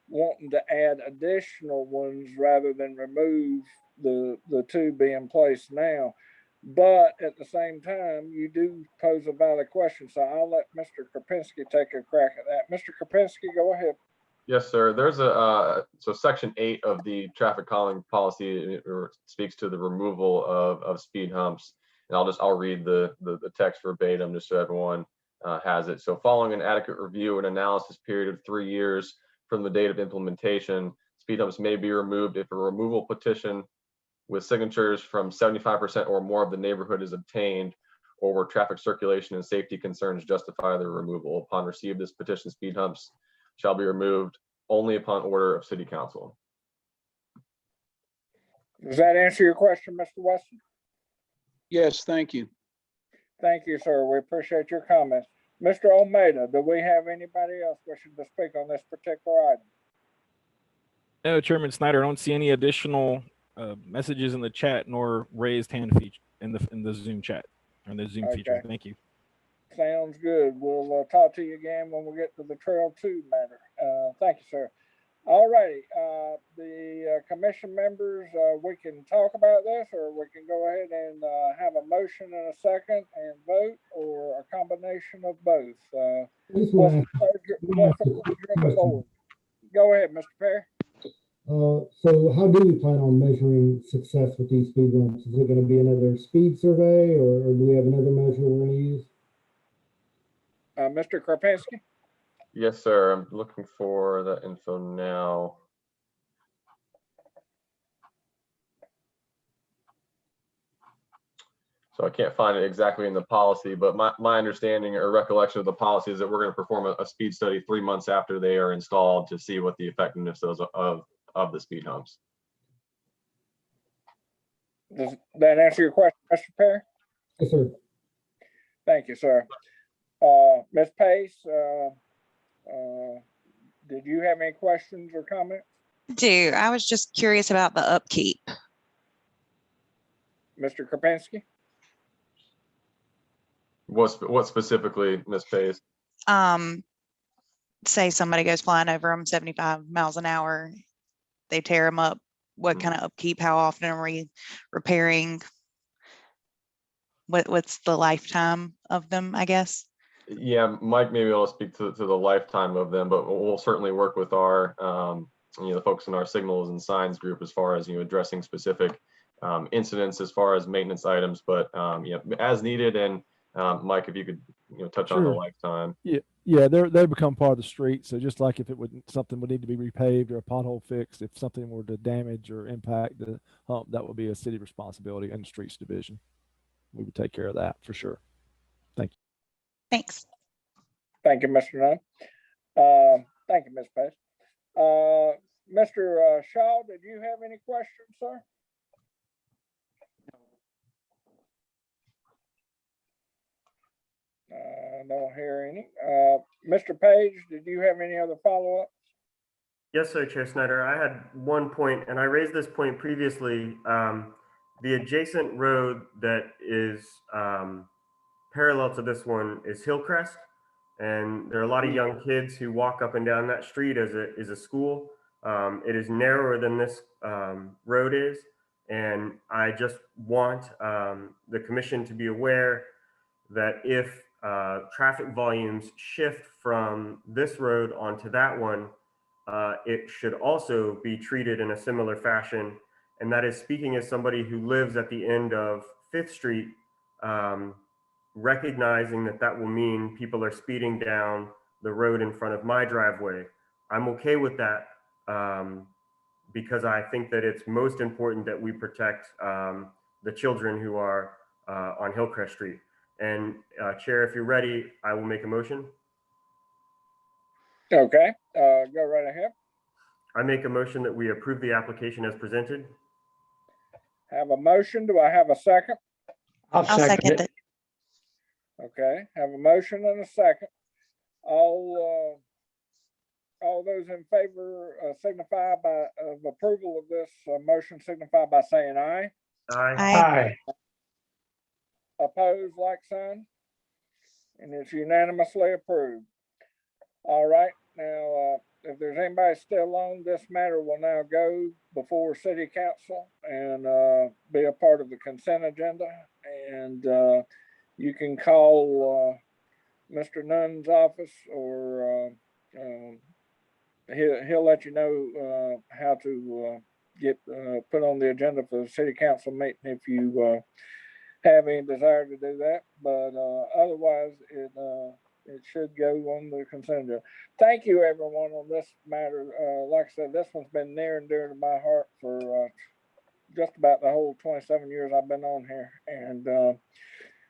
wanting to add additional ones rather than remove the two being placed now. But at the same time, you do pose a valid question. So I'll let Mr. Kropinski take a crack at that. Mr. Kropinski, go ahead. Yes, sir. There's so section 8 of the traffic calming policy speaks to the removal of speed humps. And I'll read the text verbatim just so everyone has it. So following an adequate review and analysis period of 3 years from the date of implementation, speed humps may be removed if a removal petition with signatures from 75% or more of the neighborhood is obtained, or where traffic circulation and safety concerns justify the removal. Upon receipt of this petition, speed humps shall be removed only upon order of City Council. Does that answer your question, Mr. Weston? Yes, thank you. Thank you, sir. We appreciate your comments. Mr. Almeida, do we have anybody else wishing to speak on this particular item? No, Chairman Snyder, I don't see any additional messages in the chat nor raised hand feature in the Zoom chat or in the Zoom feature. Thank you. Sounds good. We'll talk to you again when we get to the Trail 2 matter. Thank you, sir. All righty. The commission members, we can talk about this, or we can go ahead and have a motion and a second and vote, or a combination of both. What's the pleasure of the board? Go ahead, Mr. Perry. So how do we plan on measuring success with these speed bumps? Is it going to be another speed survey, or do we have another measure we're going to use? Mr. Kropinski? Yes, sir. I'm looking for that info now. So I can't find it exactly in the policy, but my understanding or recollection of the policy is that we're going to perform a speed study 3 months after they are installed to see what the effectiveness is of the speed humps. Does that answer your question, Mr. Perry? Yes, sir. Thank you, sir. Ms. Pace, did you have any questions or comments? I was just curious about the upkeep. Mr. Kropinski? What specifically, Ms. Pace? Say somebody goes flying over them 75 miles an hour, they tear them up. What kind of upkeep? How often are we repairing? What's the lifetime of them, I guess? Yeah, Mike may be able to speak to the lifetime of them, but we'll certainly work with our the folks in our signals and signs group as far as addressing specific incidents as far as maintenance items, but as needed. And Mike, if you could touch on the lifetime. Yeah, they become part of the street. So just like if something would need to be repaved or a pothole fixed, if something were to damage or impact the hump, that would be a city responsibility and the streets division. We would take care of that for sure. Thank you. Thanks. Thank you, Mr. Nunn. Thank you, Ms. Pace. Mr. Shaw, did you have any questions, sir? Don't hear any. Mr. Page, did you have any other follow-ups? Yes, sir, Chair Snyder. I had one point, and I raised this point previously. The adjacent road that is parallel to this one is Hillcrest, and there are a lot of young kids who walk up and down that street as a school. It is narrower than this road is, and I just want the commission to be aware that if traffic volumes shift from this road onto that one, it should also be treated in a similar fashion. And that is speaking as somebody who lives at the end of 5th Street, recognizing that will mean people are speeding down the road in front of my driveway. I'm okay with that because I think that it's most important that we protect the children who are on Hillcrest Street. And Chair, if you're ready, I will make a motion. Okay, go right ahead. I make a motion that we approve the application as presented. Have a motion. Do I have a second? I'll second it. Okay, have a motion and a second. All All those in favor signify by of approval of this motion signify by saying aye. Aye. Aye. Opposed, like sign. And it's unanimously approved. All right, now, if there's anybody still on, this matter will now go before city council and be a part of the consent agenda. And you can call Mr. Nunn's office, or he'll let you know how to get put on the agenda for the city council meeting if you have any desire to do that. But otherwise, it should go on the consent agenda. Thank you, everyone, on this matter. Like I said, this one's been near and dear to my heart for just about the whole 27 years I've been on here. And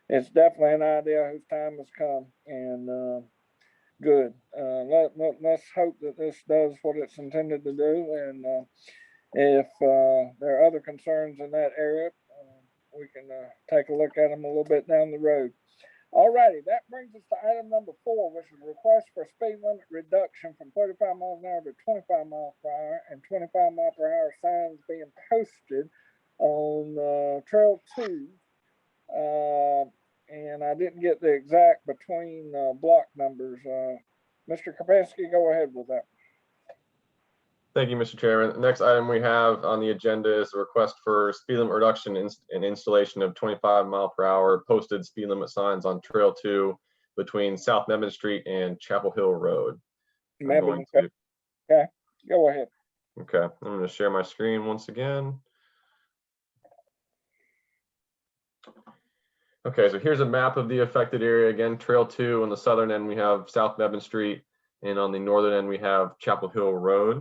it's definitely an idea whose time has come. And good. Let's hope that this does what it's intended to do. And if there are other concerns in that area, we can take a look at them a little bit down the road. All righty, that brings us to item number 4, which is a request for speed limit reduction from 35 miles an hour to 25 miles per hour, and 25 mile per hour signs being posted on Trail 2. And I didn't get the exact between block numbers. Mr. Kapinski, go ahead with that. Thank you, Mr. Chairman. The next item we have on the agenda is a request for speed limit reduction and installation of 25 mile per hour posted speed limit signs on Trail 2 between South Nevin Street and Chapel Hill Road. Okay, go ahead. Okay, I'm going to share my screen once again. Okay, so here's a map of the affected area. Again, Trail 2 on the southern end, we have South Nevin Street, and on the northern end, we have Chapel Hill Road.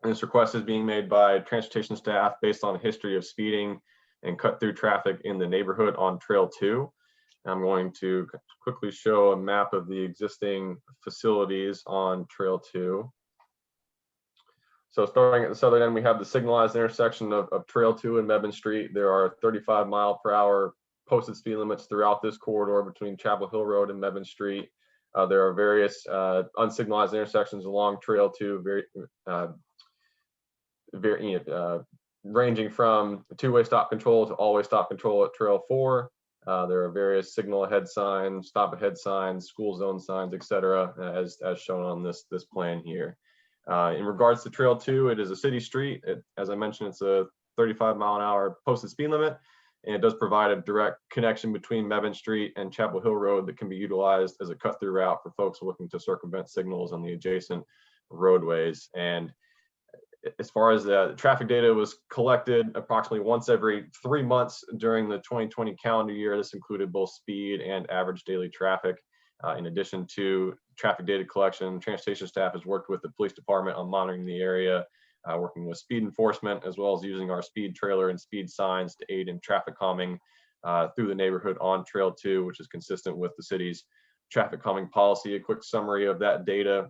And this request is being made by transportation staff based on a history of speeding and cut through traffic in the neighborhood on Trail 2. I'm going to quickly show a map of the existing facilities on Trail 2. So starting at the southern end, we have the signalized intersection of Trail 2 and Mebane Street. There are 35 mile per hour posted speed limits throughout this corridor between Chapel Hill Road and Mebane Street. There are various unsignalized intersections along Trail 2, ranging from two-way stop control to all-way stop control at Trail 4. There are various signal ahead signs, stop ahead signs, school zone signs, etc., as shown on this plan here. In regards to Trail 2, it is a city street. As I mentioned, it's a 35 mile an hour posted speed limit, and it does provide a direct connection between Mebane Street and Chapel Hill Road that can be utilized as a cut-through route for folks looking to circumvent signals on the adjacent roadways. And as far as the traffic data was collected approximately once every 3 months during the 2020 calendar year. This included both speed and average daily traffic. In addition to traffic data collection, transportation staff has worked with the police department on monitoring the area, working with speed enforcement, as well as using our speed trailer and speed signs to aid in traffic calming through the neighborhood on Trail 2, which is consistent with the city's traffic calming policy. A quick summary of that data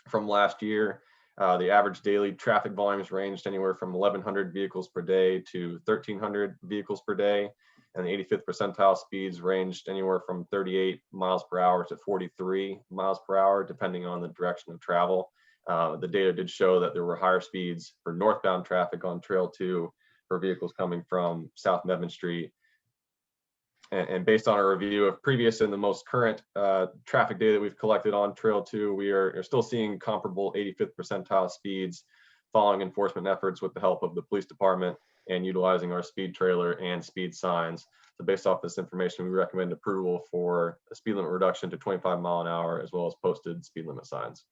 from last year. The average daily traffic volumes ranged anywhere from 1,100 vehicles per day to 1,300 vehicles per day. And the 85th percentile speeds ranged anywhere from 38 miles per hour to 43 miles per hour, depending on the direction of travel. The data did show that there were higher speeds for northbound traffic on Trail 2 for vehicles coming from South Nevin Street. And based on a review of previous and the most current traffic data that we've collected on Trail 2, we are still seeing comparable 85th percentile speeds following enforcement efforts with the help of the police department and utilizing our speed trailer and speed signs. So based off this information, we recommend approval for a speed limit reduction to 25 mile an hour, as well as posted speed limit signs.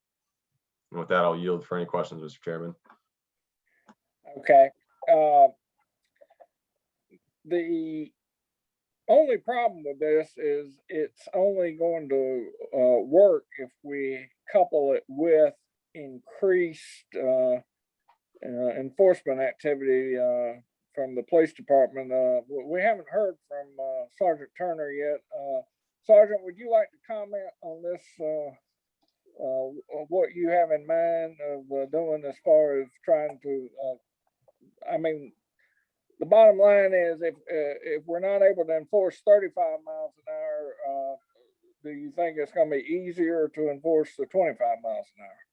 And with that, I'll yield for any questions, Mr. Chairman. Okay. The only problem with this is it's only going to work if we couple it with increased enforcement activity from the police department. We haven't heard from Sergeant Turner yet. Sergeant, would you like to comment on this, what you have in mind of doing as far as trying to, I mean, the bottom line is if we're not able to enforce 35 miles an hour, do you think it's going to be easier to enforce the 25 miles an hour?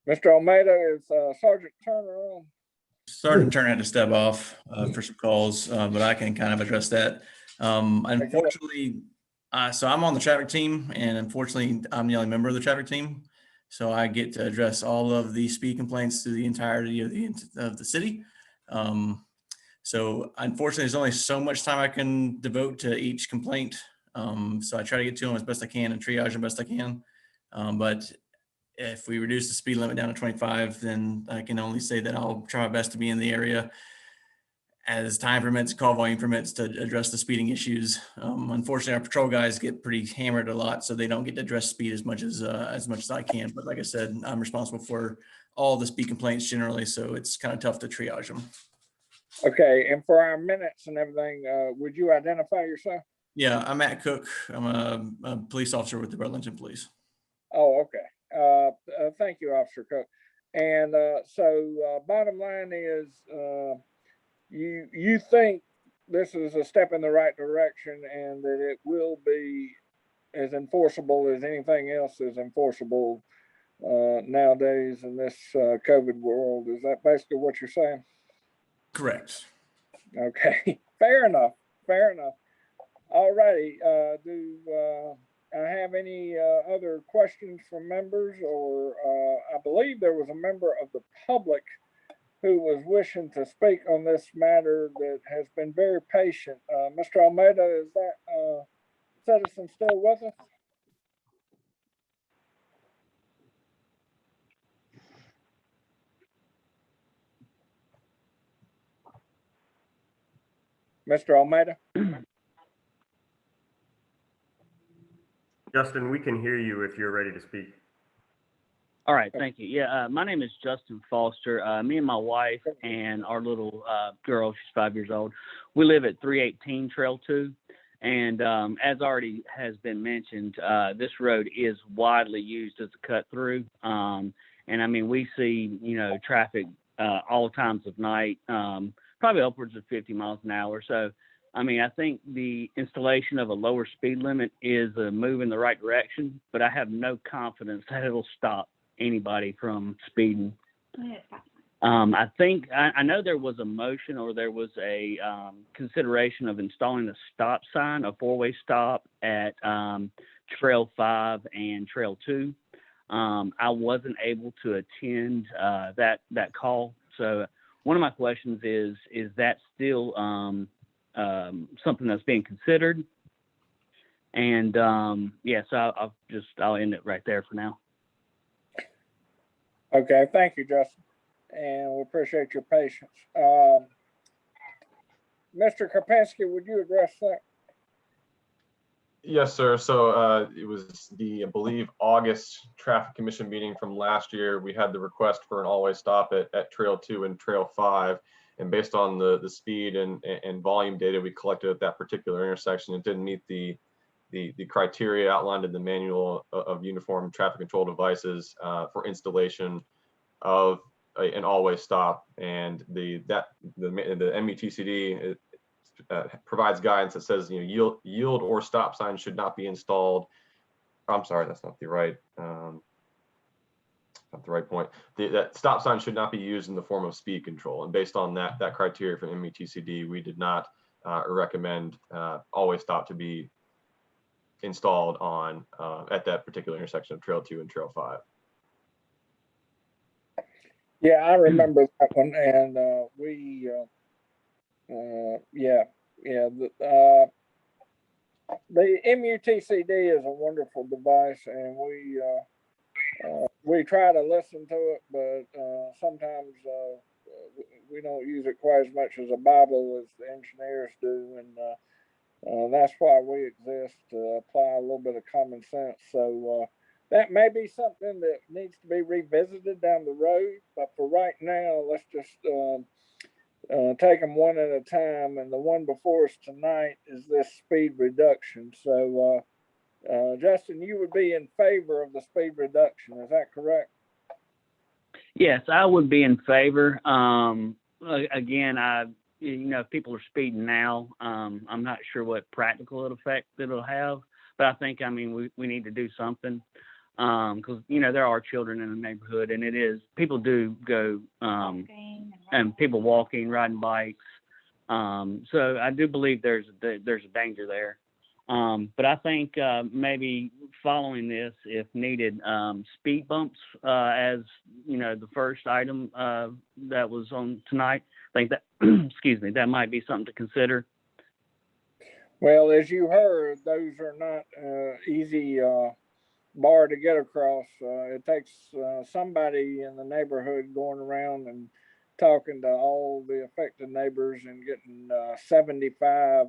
Mr. Almeida, is Sergeant Turner on? Sergeant Turner had to step off for some calls, but I can kind of address that. Unfortunately, so I'm on the traffic team, and unfortunately, I'm the only member of the traffic team. So I get to address all of the speed complaints through the entirety of the city. So unfortunately, there's only so much time I can devote to each complaint. So I try to get to them as best I can and triage them best I can. But if we reduce the speed limit down to 25, then I can only say that I'll try my best to be in the area as time permits, call volume permits, to address the speeding issues. Unfortunately, our patrol guys get pretty hammered a lot, so they don't get to address speed as much as I can. But like I said, I'm responsible for all the speed complaints generally, so it's kind of tough to triage them. Okay, and for our minutes and everything, would you identify yourself? Yeah, I'm Matt Cook. I'm a police officer with the Burlington Police. Oh, okay. Thank you, Officer Cook. And so bottom line is, you think this is a step in the right direction and that it will be as enforceable as anything else is enforceable nowadays in this COVID world. Is that basically what you're saying? Correct. Okay, fair enough. Fair enough. All righty. Do I have any other questions from members? Or I believe there was a member of the public who was wishing to speak on this matter that has been very patient. Mr. Almeida, is that citizen still with us? Mr. Almeida? Justin, we can hear you if you're ready to speak. All right, thank you. Yeah, my name is Justin Foster. Me and my wife and our little girl, she's 5 years old, we live at 318 Trail 2. And as already has been mentioned, this road is widely used as a cut through. And I mean, we see, traffic all times of night, probably upwards of 50 miles an hour. So, I mean, I think the installation of a lower speed limit is a move in the right direction, but I have no confidence that it'll stop anybody from speeding. I think I know there was a motion, or there was a consideration of installing a stop sign, a four-way stop at Trail 5 and Trail 2. I wasn't able to attend that call. So one of my questions is that still something that's being considered? And so I'll end it right there for now. Okay, thank you, Justin, and we appreciate your patience. Mr. Karpinski, would you address that? Yes, sir. So it was the, I believe, August Traffic Commission meeting from last year. We had the request for an all-way stop at Trail 2 and Trail 5. And based on the speed and volume data we collected at that particular intersection, it didn't meet the criteria outlined in the manual of uniform traffic control devices for installation of an all-way stop. And the MUTCD provides guidance that says, yield or stop signs should not be installed. I'm sorry, that's not the right. Not the right point. That stop sign should not be used in the form of speed control. And based on that criteria from MUTCD, we did not recommend always stop to be installed on at that particular intersection of Trail 2 and Trail 5. Yeah, I remember that one, and the MUTCD is a wonderful device, and we try to listen to it, but sometimes we don't use it quite as much as a Bible as the engineers do, and that's why we exist, to apply a little bit of common sense. So that may be something that needs to be revisited down the road, but for right now, let's just take them one at a time. And the one before us tonight is this speed reduction. So Justin, you would be in favor of the speed reduction, is that correct? Yes, I would be in favor. Again, if people are speeding now, I'm not sure what practical effect it'll have, but I think, we need to do something. because there are children in the neighborhood, and it is people do go and people walking, riding bikes. So I do believe there's a danger there. But I think maybe following this, if needed, speed bumps as the first item that was on tonight. I think that excuse me, that might be something to consider. Well, as you heard, those are not easy bar to get across. It takes somebody in the neighborhood going around and talking to all the affected neighbors and getting 75.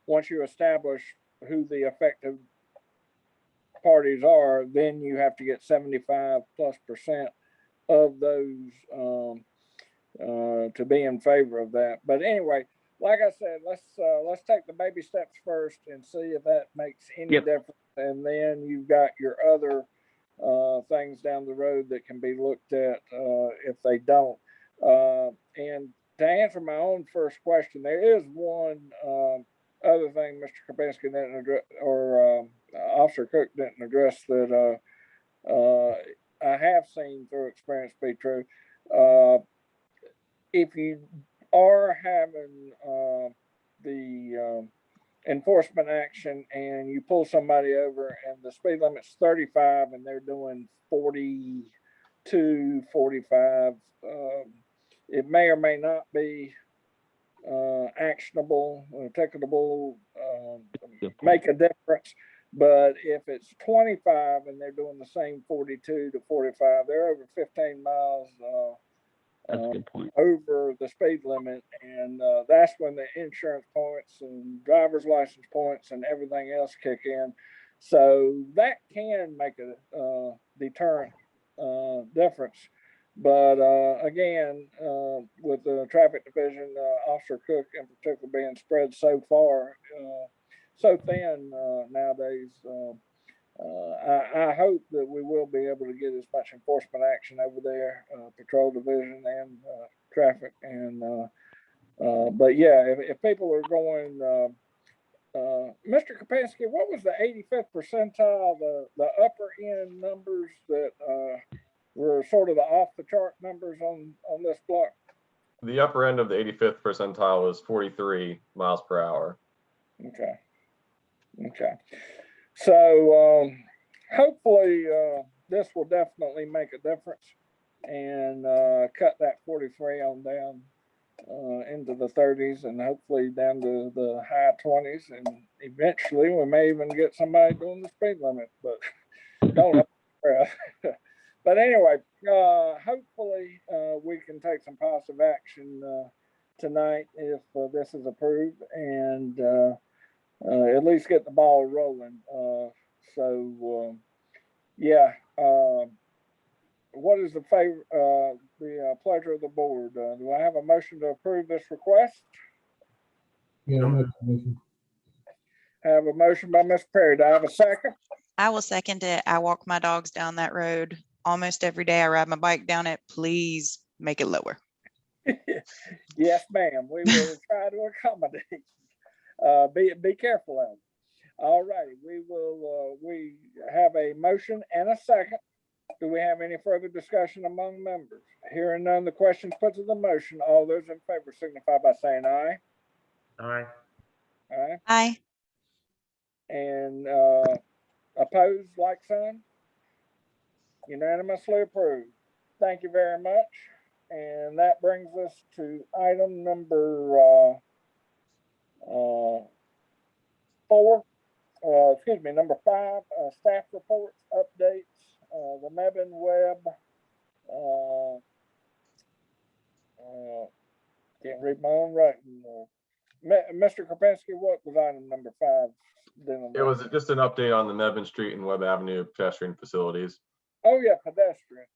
Once you establish who the affected parties are, then you have to get 75+% of those to be in favor of that. But anyway, like I said, let's take the baby steps first and see if that makes any difference. And then you've got your other things down the road that can be looked at if they don't. And to answer my own first question, there is one other thing Mr. Kapinski didn't address, or Officer Cook didn't address, that I have seen through experience be true. If you are having the enforcement action and you pull somebody over and the speed limit's 35 and they're doing 42, 45, it may or may not be actionable, ticketable, make a difference. But if it's 25 and they're doing the same 42 to 45, they're over 15 miles That's a good point. over the speed limit, and that's when the insurance points and driver's license points and everything else kick in. So that can make a deterrent difference. But again, with the traffic division, Officer Cook in particular being spread so far, so thin nowadays, I hope that we will be able to get as much enforcement action over there, patrol division and traffic. And but yeah, if people are going, Mr. Kapinski, what was the 85th percentile, the upper end numbers that were sort of the off the chart numbers on this block? The upper end of the 85th percentile was 43 miles per hour. Okay. Okay. So hopefully this will definitely make a difference and cut that 43 on down into the 30s and hopefully down to the high 20s. And eventually we may even get somebody doing the speed limit, but don't but anyway, hopefully we can take some positive action tonight if this is approved, and at least get the ball rolling. Yeah. What is the pleasure of the board? Do I have a motion to approve this request? Yeah, I'll make a motion. I have a motion by Ms. Perry. Do I have a second? I will second it. I walk my dogs down that road almost every day. I ride my bike down it. Please make it lower. Yes, ma'am. We will try to accommodate. Be careful out. All righty. We have a motion and a second. Do we have any further discussion among members? Hearing none, the question put to the motion. All those in favor signify by saying aye. Aye. Aye. Aye. And opposed, like sign? Unanimously approved. Thank you very much. And that brings us to item number number 5, staff reports, updates, the Nevin web. Can't read my own writing. Mr. Kapinski, what was item number 5? It was just an update on the Nevin Street and Webb Avenue pedestrian facilities. Oh yeah, pedestrian.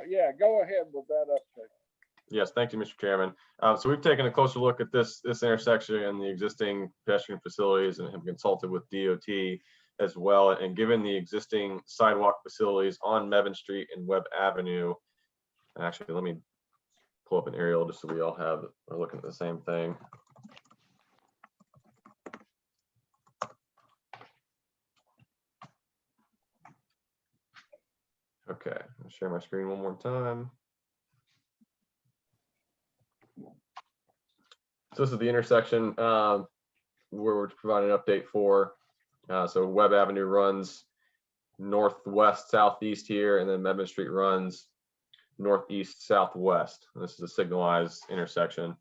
Yeah, go ahead with that update. Yes, thank you, Mr. Chairman. So we've taken a closer look at this intersection and the existing pedestrian facilities and have consulted with DOT as well. And given the existing sidewalk facilities on Nevin Street and Webb Avenue, actually, let me pull up an aerial just so we all are looking at the same thing. Okay, I'll share my screen one more time. So this is the intersection where we're providing an update for. So Webb Avenue runs northwest southeast here, and then Medman Street runs northeast southwest. And this is a signalized intersection.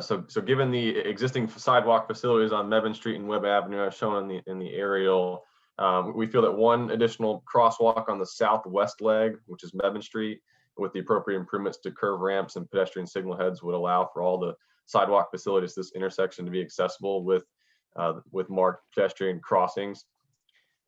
So given the existing sidewalk facilities on Medman Street and Webb Avenue as shown in the aerial, we feel that one additional crosswalk on the southwest leg, which is Medman Street, with the appropriate improvements to curve ramps and pedestrian signal heads, would allow for all the sidewalk facilities this intersection to be accessible with marked pedestrian crossings.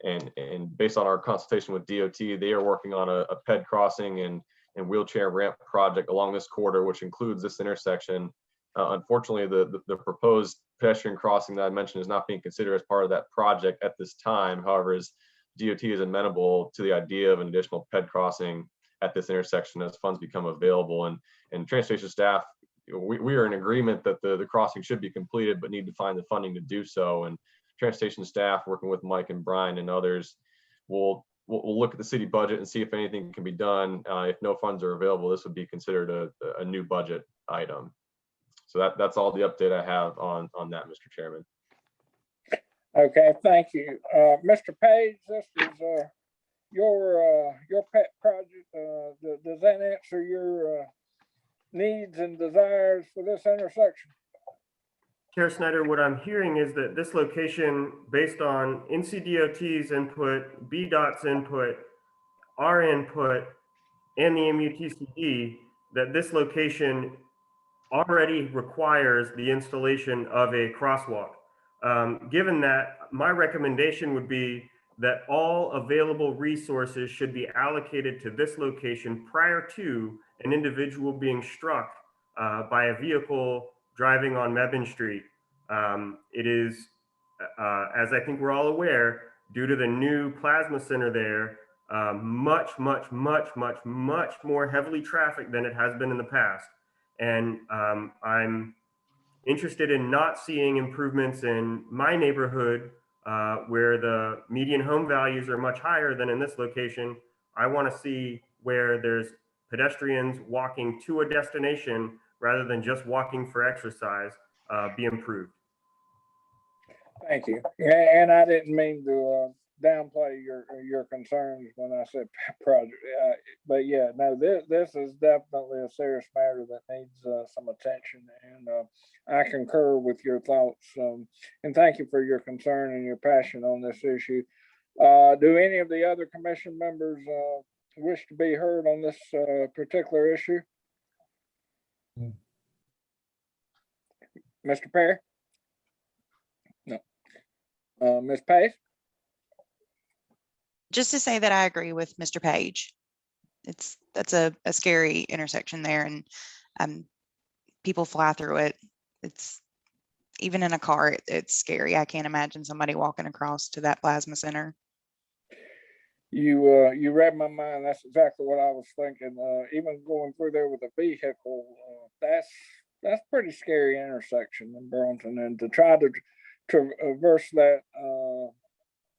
And based on our consultation with DOT, they are working on a ped crossing and wheelchair ramp project along this corridor, which includes this intersection. Unfortunately, the proposed pedestrian crossing that I mentioned is not being considered as part of that project at this time. However, as DOT is amenable to the idea of an additional ped crossing at this intersection as funds become available. And transportation staff, we are in agreement that the crossing should be completed, but need to find the funding to do so. And transportation staff, working with Mike and Brian and others, will look at the city budget and see if anything can be done. If no funds are available, this would be considered a new budget item. So that's all the update I have on that, Mr. Chairman. Okay, thank you. Mr. Page, this is your pet project. Does that answer your needs and desires for this intersection? Chair Snyder, what I'm hearing is that this location, based on NCDOT's input, BDOT's input, our input, and the MUTCD, that this location already requires the installation of a crosswalk. Given that, my recommendation would be that all available resources should be allocated to this location prior to an individual being struck by a vehicle driving on Medman Street. It is, as I think we're all aware, due to the new plasma center there, much more heavily trafficked than it has been in the past. And I'm interested in not seeing improvements in my neighborhood where the median home values are much higher than in this location. I want to see where there's pedestrians walking to a destination rather than just walking for exercise be improved. Thank you. Yeah, and I didn't mean to downplay your concerns when I said project, but yeah, no, this is definitely a serious matter that needs some attention, and I concur with your thoughts. And thank you for your concern and your passion on this issue. Do any of the other commission members wish to be heard on this particular issue? Mr. Perry? No. Ms. Pace? Just to say that I agree with Mr. Page. That's a scary intersection there, and people fly through it. It's even in a car, it's scary. I can't imagine somebody walking across to that plasma center. You read my mind. That's exactly what I was thinking. Even going through there with a vehicle, that's pretty scary intersection in Burlington, and to try to traverse that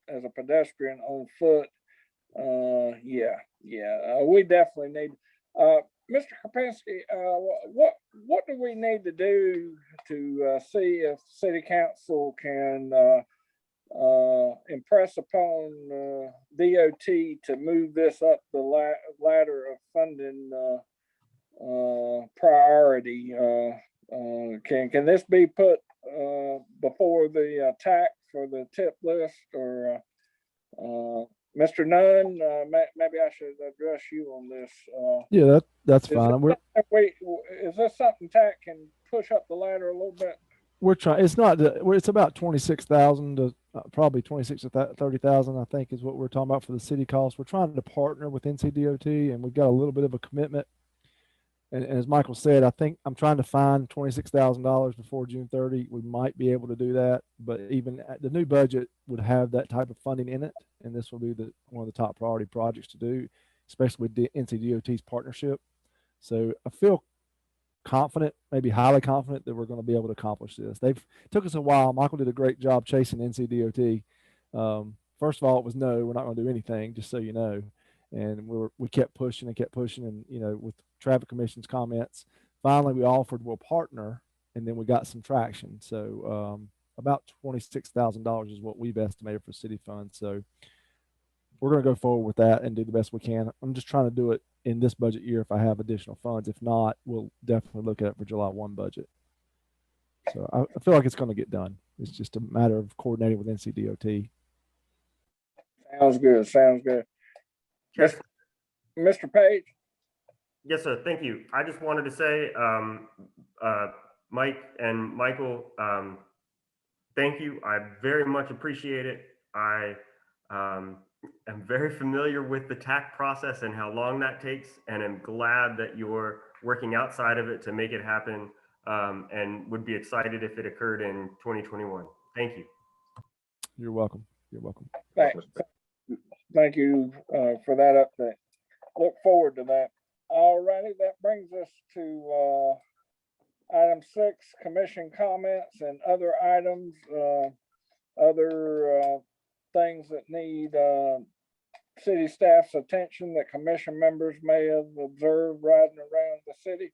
as a pedestrian on foot, we definitely need. Mr. Kapinski, what do we need to do to see if City Council can impress upon DOT to move this up the ladder of funding priority? Can this be put before the TAC for the tip list, or Mr. Nunn, maybe I should address you on this. Yeah, that's fine. Is this something TAC can push up the ladder a little bit? We're trying. It's not. It's about 26,000 to probably 26 to 30,000. I think is what we're talking about for the city costs. We're trying to partner with NCDOT, and we've got a little bit of a commitment. And as Michael said, I think I'm trying to find $26,000 before June 30. We might be able to do that, but even the new budget would have that type of funding in it, and this will be one of the top priority projects to do, especially with the NCDOT's partnership. So I feel confident, maybe highly confident, that we're going to be able to accomplish this. Took us a while. Michael did a great job chasing NCDOT. First of all, it was no, we're not going to do anything, just so you know. And we kept pushing and kept pushing. And, you know, with traffic commission's comments, finally we offered we'll partner, and then we got some traction. So about $26,000 is what we've estimated for city funds. So we're going to go forward with that and do the best we can. I'm just trying to do it in this budget year if I have additional funds. If not, we'll definitely look at it for July 1 budget. So I feel like it's going to get done. It's just a matter of coordinating with NCDOT. Sounds good. Sounds good. Yes. Mr. Page? Yes, sir. Thank you. I just wanted to say, Mike and Michael, thank you. I very much appreciate it. I am very familiar with the TAC process and how long that takes, and I'm glad that you're working outside of it to make it happen, and would be excited if it occurred in 2021. Thank you. You're welcome. You're welcome. Thank you for that update. Look forward to that. All righty, that brings us to item 6, commission comments and other items, other things that need city staff's attention that commission members may have observed riding around the city.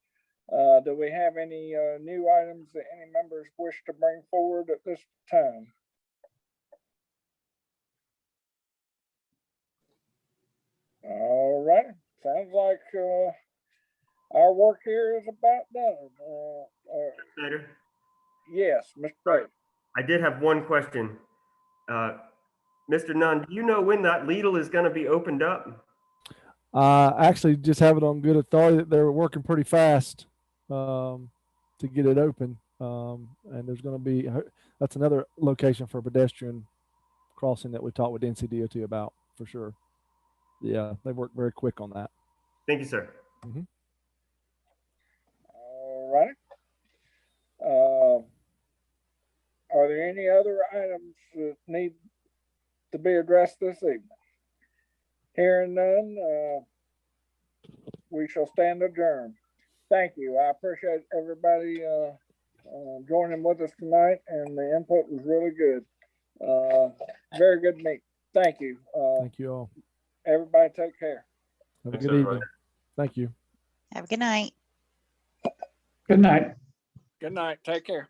Do we have any new items that any members wish to bring forward at this time? All right, sounds like our work here is about done. Snyder? Yes, Mr. Page. I did have one question. Mr. Nunn, do you know when that Lidl is going to be opened up? I actually just have it on good authority that they're working pretty fast to get it open. And there's going to be, that's another location for pedestrian crossing that we talked with NCDOT about for sure. Yeah, they worked very quick on that. Thank you, sir. Mm-hmm. All right. Are there any other items that need to be addressed this evening? Hearing none, we shall stand adjourned. Thank you. I appreciate everybody joining with us tonight, and the input was really good. Very good meeting. Thank you. Thank you all. Everybody take care. Have a good evening. Thank you. Have a good night. Good night. Good night. Take care.